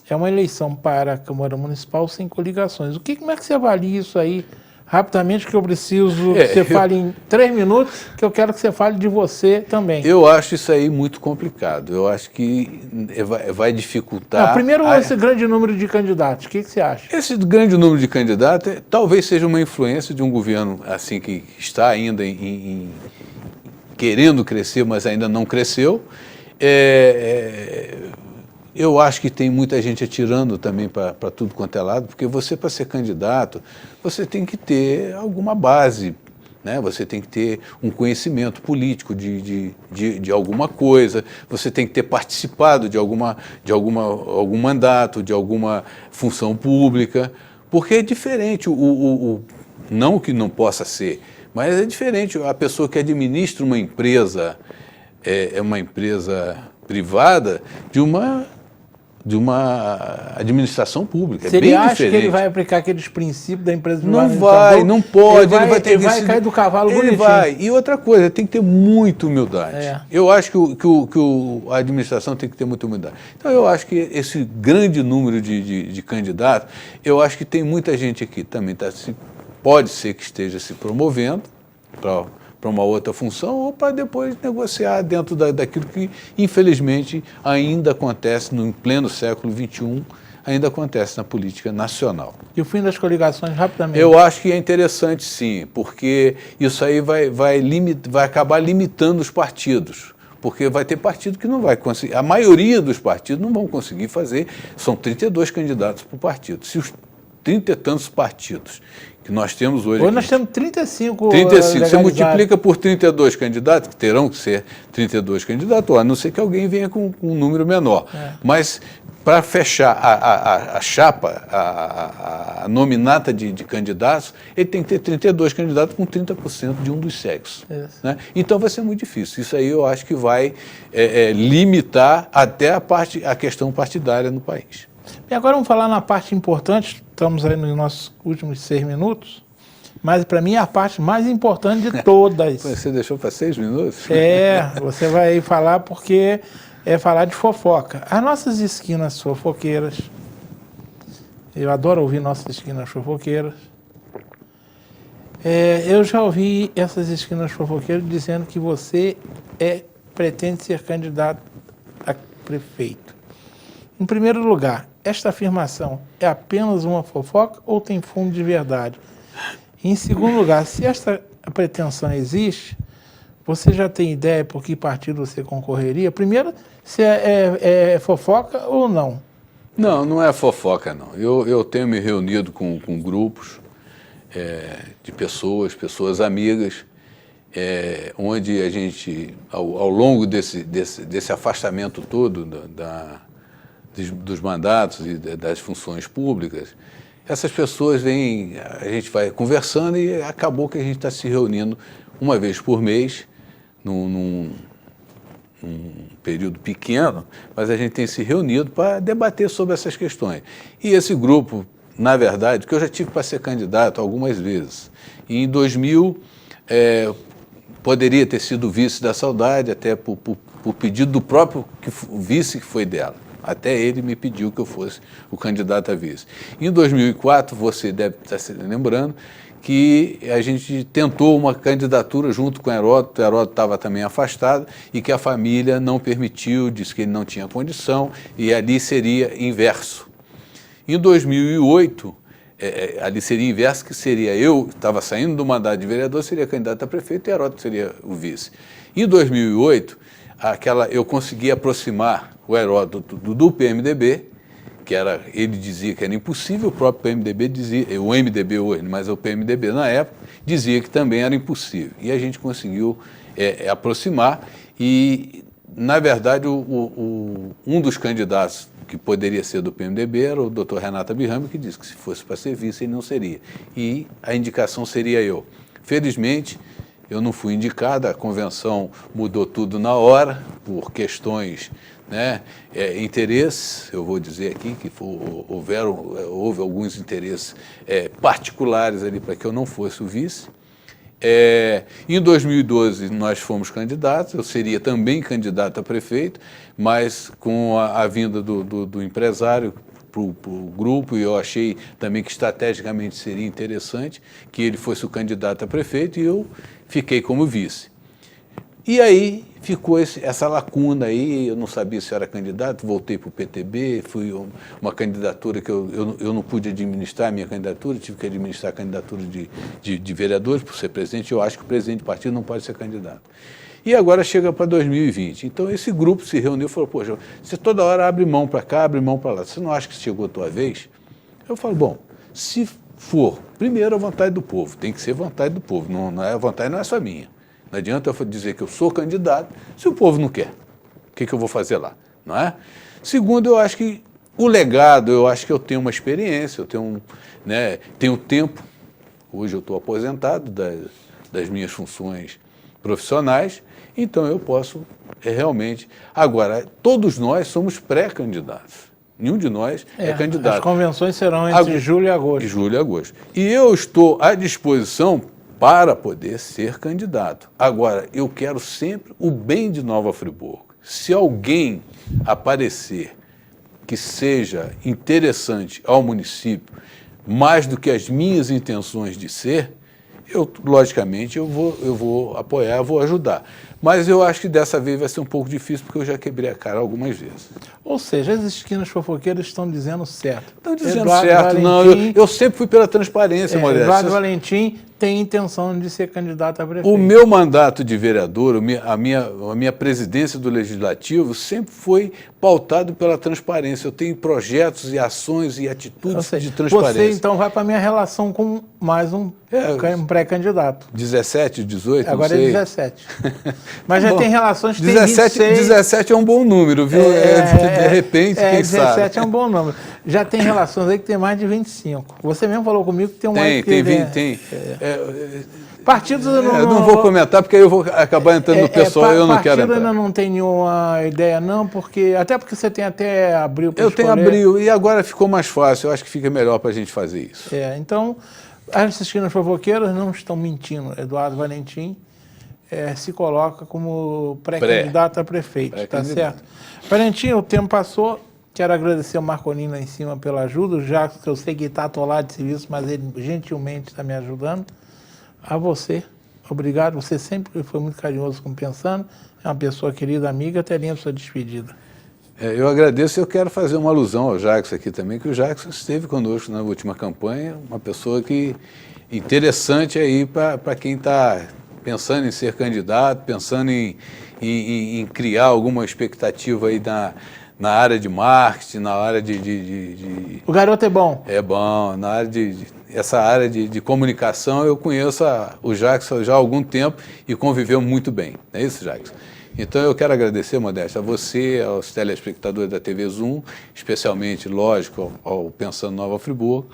B: é uma eleição para a Câmara Municipal sem coligações. Como é que você avalia isso aí? Rapidamente, que eu preciso que você fale em 3 minutos, que eu quero que você fale de você também.
C: Eu acho isso aí muito complicado. Eu acho que vai dificultar...
B: primeiro, esse grande número de candidatos, o que você acha?
C: Esse grande número de candidatos talvez seja uma influência de um governo assim que está ainda querendo crescer, mas ainda não cresceu. Eu acho que tem muita gente atirando também para tudo quanto é lado, porque você, para ser candidato, você tem que ter alguma base, né? Você tem que ter um conhecimento político de alguma coisa, você tem que ter participado de algum mandato, de alguma função pública, porque é diferente, não que não possa ser, mas é diferente a pessoa que administra uma empresa, uma empresa privada, de uma administração pública.
B: Se ele acha que ele vai aplicar aqueles princípios da empresa privada,
C: não pode. Ele vai
B: cair do cavalo bonitinho.
C: Ele vai. E outra coisa, tem que ter muita humildade. Eu acho que a administração tem que ter muita humildade. Então, eu acho que esse grande número de candidatos, eu acho que tem muita gente aqui também, pode ser que esteja se promovendo para uma outra função ou para depois negociar dentro daquilo que, infelizmente, ainda acontece no pleno século XXI, ainda acontece na política nacional.
B: E o fim das coligações, rapidamente?
C: Eu acho que é interessante, sim, porque isso aí vai acabar limitando os partidos. Porque vai ter partido que não vai conseguir. A maioria dos partidos não vão conseguir fazer. São 32 candidatos por partido. Se os 30 e tantos partidos que nós temos hoje...
B: Hoje nós temos 35
C: 35. Você multiplica por 32 candidatos, que terão que ser 32 candidatos, a não ser que alguém venha com um número menor. Mas para fechar a chapa, a nominata de candidatos, ele tem que ter 32 candidatos com 30% de um dos sexos. Né? Então vai ser muito difícil. Isso aí eu acho que vai limitar até a questão partidária no país.
B: E agora vamos falar na parte importante, estamos aí nos nossos últimos 6 minutos, mas para mim é a parte mais importante de todas.
C: Você deixou para 6 minutos?
B: Você vai falar porque é falar de fofoca. As nossas esquinas fofoqueiras, eu adoro ouvir nossas esquinas fofoqueiras, eu já ouvi essas esquinas fofoqueiras dizendo que você pretende ser candidato a prefeito. Em primeiro lugar, esta afirmação é apenas uma fofoca ou tem fundo de verdade? Em segundo lugar, se esta pretensão existe, você já tem ideia por que partido você concorreria? Primeiro, se é fofoca ou não?
C: Não, não é fofoca, não. Eu tenho me reunido com grupos de pessoas amigas, onde a gente, ao longo desse afastamento todo dos mandatos e das funções públicas, essas pessoas vêm, a gente vai conversando e acabou que a gente está se reunindo uma vez por mês, num período pequeno, mas a gente tem se reunido para debater sobre essas questões. E esse grupo, na verdade, que eu já tive para ser candidato algumas vezes, e em 2000 poderia ter sido vice da Saudade, até por pedido do próprio vice que foi dela. Até ele me pediu que eu fosse o candidato a vice. Em 2004, você deve estar se lembrando, que a gente tentou uma candidatura junto com o Heródoto estava também afastado e que a família não permitiu, disse que ele não tinha condição e ali seria inverso. Em 2008, ali seria inverso, que seria eu, estava saindo do mandato de vereador, seria candidato a prefeito e Heródoto seria o vice. Em 2008, eu consegui aproximar o Heródoto do PMDB, que ele dizia que era impossível, o próprio PMDB dizia, o MDB hoje, mas o PMDB na época, dizia que também era impossível. E a gente conseguiu aproximar e, na verdade, um dos candidatos que poderia ser do PMDB era o Dr. Renato Abirrame, que disse que se fosse para ser vice ele não seria. E a indicação seria eu. Felizmente, eu não fui indicado, a convenção mudou tudo na hora, por questões, interesses, eu vou dizer aqui que houve alguns interesses particulares ali para que eu não fosse o vice. Em 2012 nós fomos candidatos, eu seria também candidato a prefeito, mas com a vinda do empresário para o grupo, e eu achei também que estrategicamente seria interessante que ele fosse o candidato a prefeito e eu fiquei como vice. E aí ficou essa lacuna aí, eu não sabia se eu era candidato, voltei para o PTB, fui uma candidatura que eu não pude administrar a minha candidatura, tive que administrar a candidatura de vereadores por ser presidente, eu acho que o presidente de partido não pode ser candidato. E agora chega para 2020. Então esse grupo se reuniu e falou, poxa, você toda hora abre mão para cá, abre mão para lá, você não acha que chegou a tua vez? Eu falo, bom, se for, primeiro a vontade do povo, tem que ser vontade do povo, a vontade não é só minha. Não adianta eu dizer que eu sou candidato se o povo não quer. O que eu vou fazer lá? Não é? Segundo, eu acho que o legado, eu acho que eu tenho uma experiência, eu tenho tempo. Hoje eu estou aposentado das minhas funções profissionais, então eu posso realmente... Agora, todos nós somos pré-candidatos. Nenhum de nós é candidato.
B: As convenções serão entre julho e agosto.
C: Julho e agosto. E eu estou à disposição para poder ser candidato. Agora, eu quero sempre o bem de Nova Friburgo. Se alguém aparecer que seja interessante ao município, mais do que as minhas intenções de ser, logicamente, eu vou apoiar, eu vou ajudar. Mas eu acho que dessa vez vai ser um pouco difícil, porque eu já quebrei a cara algumas vezes.
B: Ou seja, as esquinas fofoqueiras estão dizendo certo.
C: Estão dizendo
B: Eduardo
C: certo,
B: Valentim,
C: não. Eu sempre fui pela transparência, Modesto.
B: Eduardo Valentim tem intenção de ser candidato a prefeito.
C: O meu mandato de vereador, a minha presidência do Legislativo sempre foi pautado pela transparência. Eu tenho projetos e ações e atitudes de transparência.
B: Você, então, vai para a minha relação com mais um pré-candidato.
C: 17, 18,
B: agora
C: não sei.
B: É 17. Mas já
C: bom,
B: tem relações que
C: 17,
B: tem 26.
C: 17 é um bom número, viu? De repente, quem
B: 17
C: sabe.
B: é um bom número. Já tem relações aí que tem mais de 25. Você mesmo falou comigo que tem um mais
C: Tem,
B: que...
C: tem.
B: Partidos eu
C: não vou comentar, porque aí eu vou acabar entrando no pessoal, eu não quero entrar.
B: Partido ainda não tem nenhuma ideia, não, até porque você tem até abril para escolher.
C: Eu tenho abril, e agora ficou mais fácil, eu acho que fica melhor para a gente fazer isso.
B: Então, as esquinas fofoqueiras não estão mentindo. Eduardo Valentim se coloca como pré-candidato a prefeito, tá certo? Valentim, o tempo passou, quero agradecer ao Marcolino lá em cima pela ajuda, o Jacques, que eu sei que está atolado de serviço, mas ele gentilmente está me ajudando. A você, obrigado, você sempre foi muito carinhoso com o Pensando, é uma pessoa querida, amiga, até linha para sua despedida.
C: Eu agradeço e eu quero fazer uma alusão ao Jacques aqui também, que o Jacques esteve conosco na última campanha, uma pessoa interessante aí para quem está pensando em ser candidato, pensando em criar alguma expectativa aí na área de marketing, na área de...
B: O garoto é bom.
C: É bom, na área essa área de comunicação, eu conheço o Jacques já há algum tempo e conviveu muito bem. Não é isso, Jacques? Então eu quero agradecer, Modesto, a você, aos telespectadores da TV Zoom, especialmente, lógico, ao Pensando Nova Friburgo,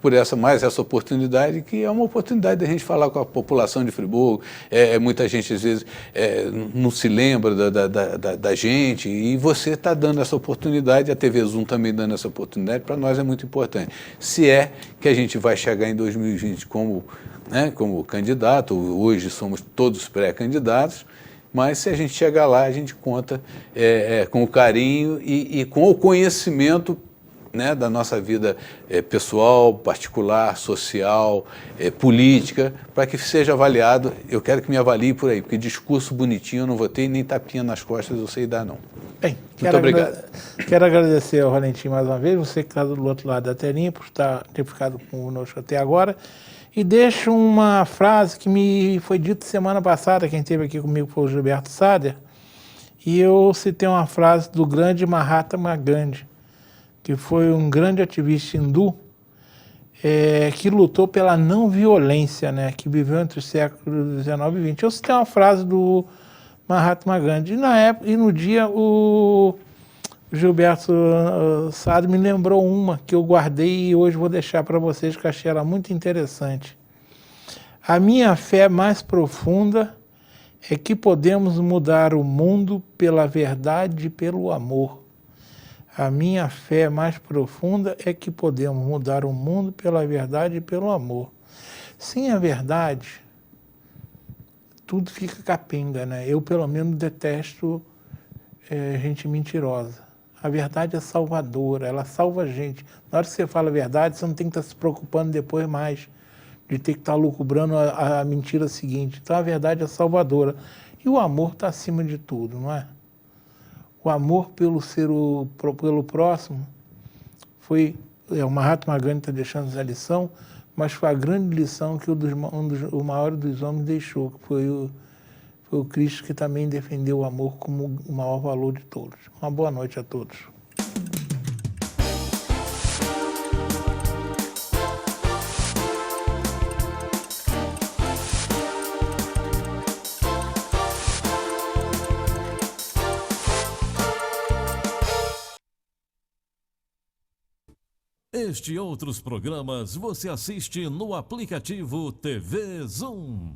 C: por mais essa oportunidade, que é uma oportunidade da gente falar com a população de Friburgo. Muita gente, às vezes, não se lembra da gente, e você está dando essa oportunidade, a TV Zoom também dando essa oportunidade, para nós é muito importante. Se é que a gente vai chegar em 2020 como candidato, hoje somos todos pré-candidatos, mas se a gente chegar lá, a gente conta com o carinho e com o conhecimento, né, da nossa vida pessoal, particular, social, política, para que seja avaliado. Eu quero que me avalie por aí, porque discurso bonitinho eu não vou ter, nem tapinha nas costas eu sei dar, não.
B: Bem,
C: muito obrigado.
B: Quero agradecer ao Valentim mais uma vez, você que está do outro lado da telinha, por ter ficado conosco até agora. E deixo uma frase que me foi dita semana passada, quem esteve aqui comigo foi o Gilberto Sader, e eu citei uma frase do grande Mahatma Gandhi, que foi um grande ativista hindu, que lutou pela não violência, né, que viveu entre os séculos XIX e XX. Eu citei uma frase do Mahatma Gandhi, e na época, e no dia o Gilberto Sader me lembrou uma que eu guardei e hoje vou deixar para vocês, que achei ela muito interessante. A minha fé mais profunda é que podemos mudar o mundo pela verdade e pelo amor. A minha fé mais profunda é que podemos mudar o mundo pela verdade e pelo amor. Sem a verdade, tudo fica capenga, né? Eu, pelo menos, detesto gente mentirosa. A verdade é salvadora, ela salva a gente. Na hora que você fala a verdade, você não tem que estar se preocupando depois mais de ter que estar lucubrando a mentira seguinte. Então, a verdade é salvadora. E o amor está acima de tudo, não é? O amor pelo próximo foi... o Mahatma Gandhi está deixando essa lição, mas foi a grande lição que o maior dos homens deixou, que foi o Cristo, que também defendeu o amor como o maior valor de todos. Uma boa noite a todos.
J: Este e outros programas você assiste no aplicativo TV Zoom.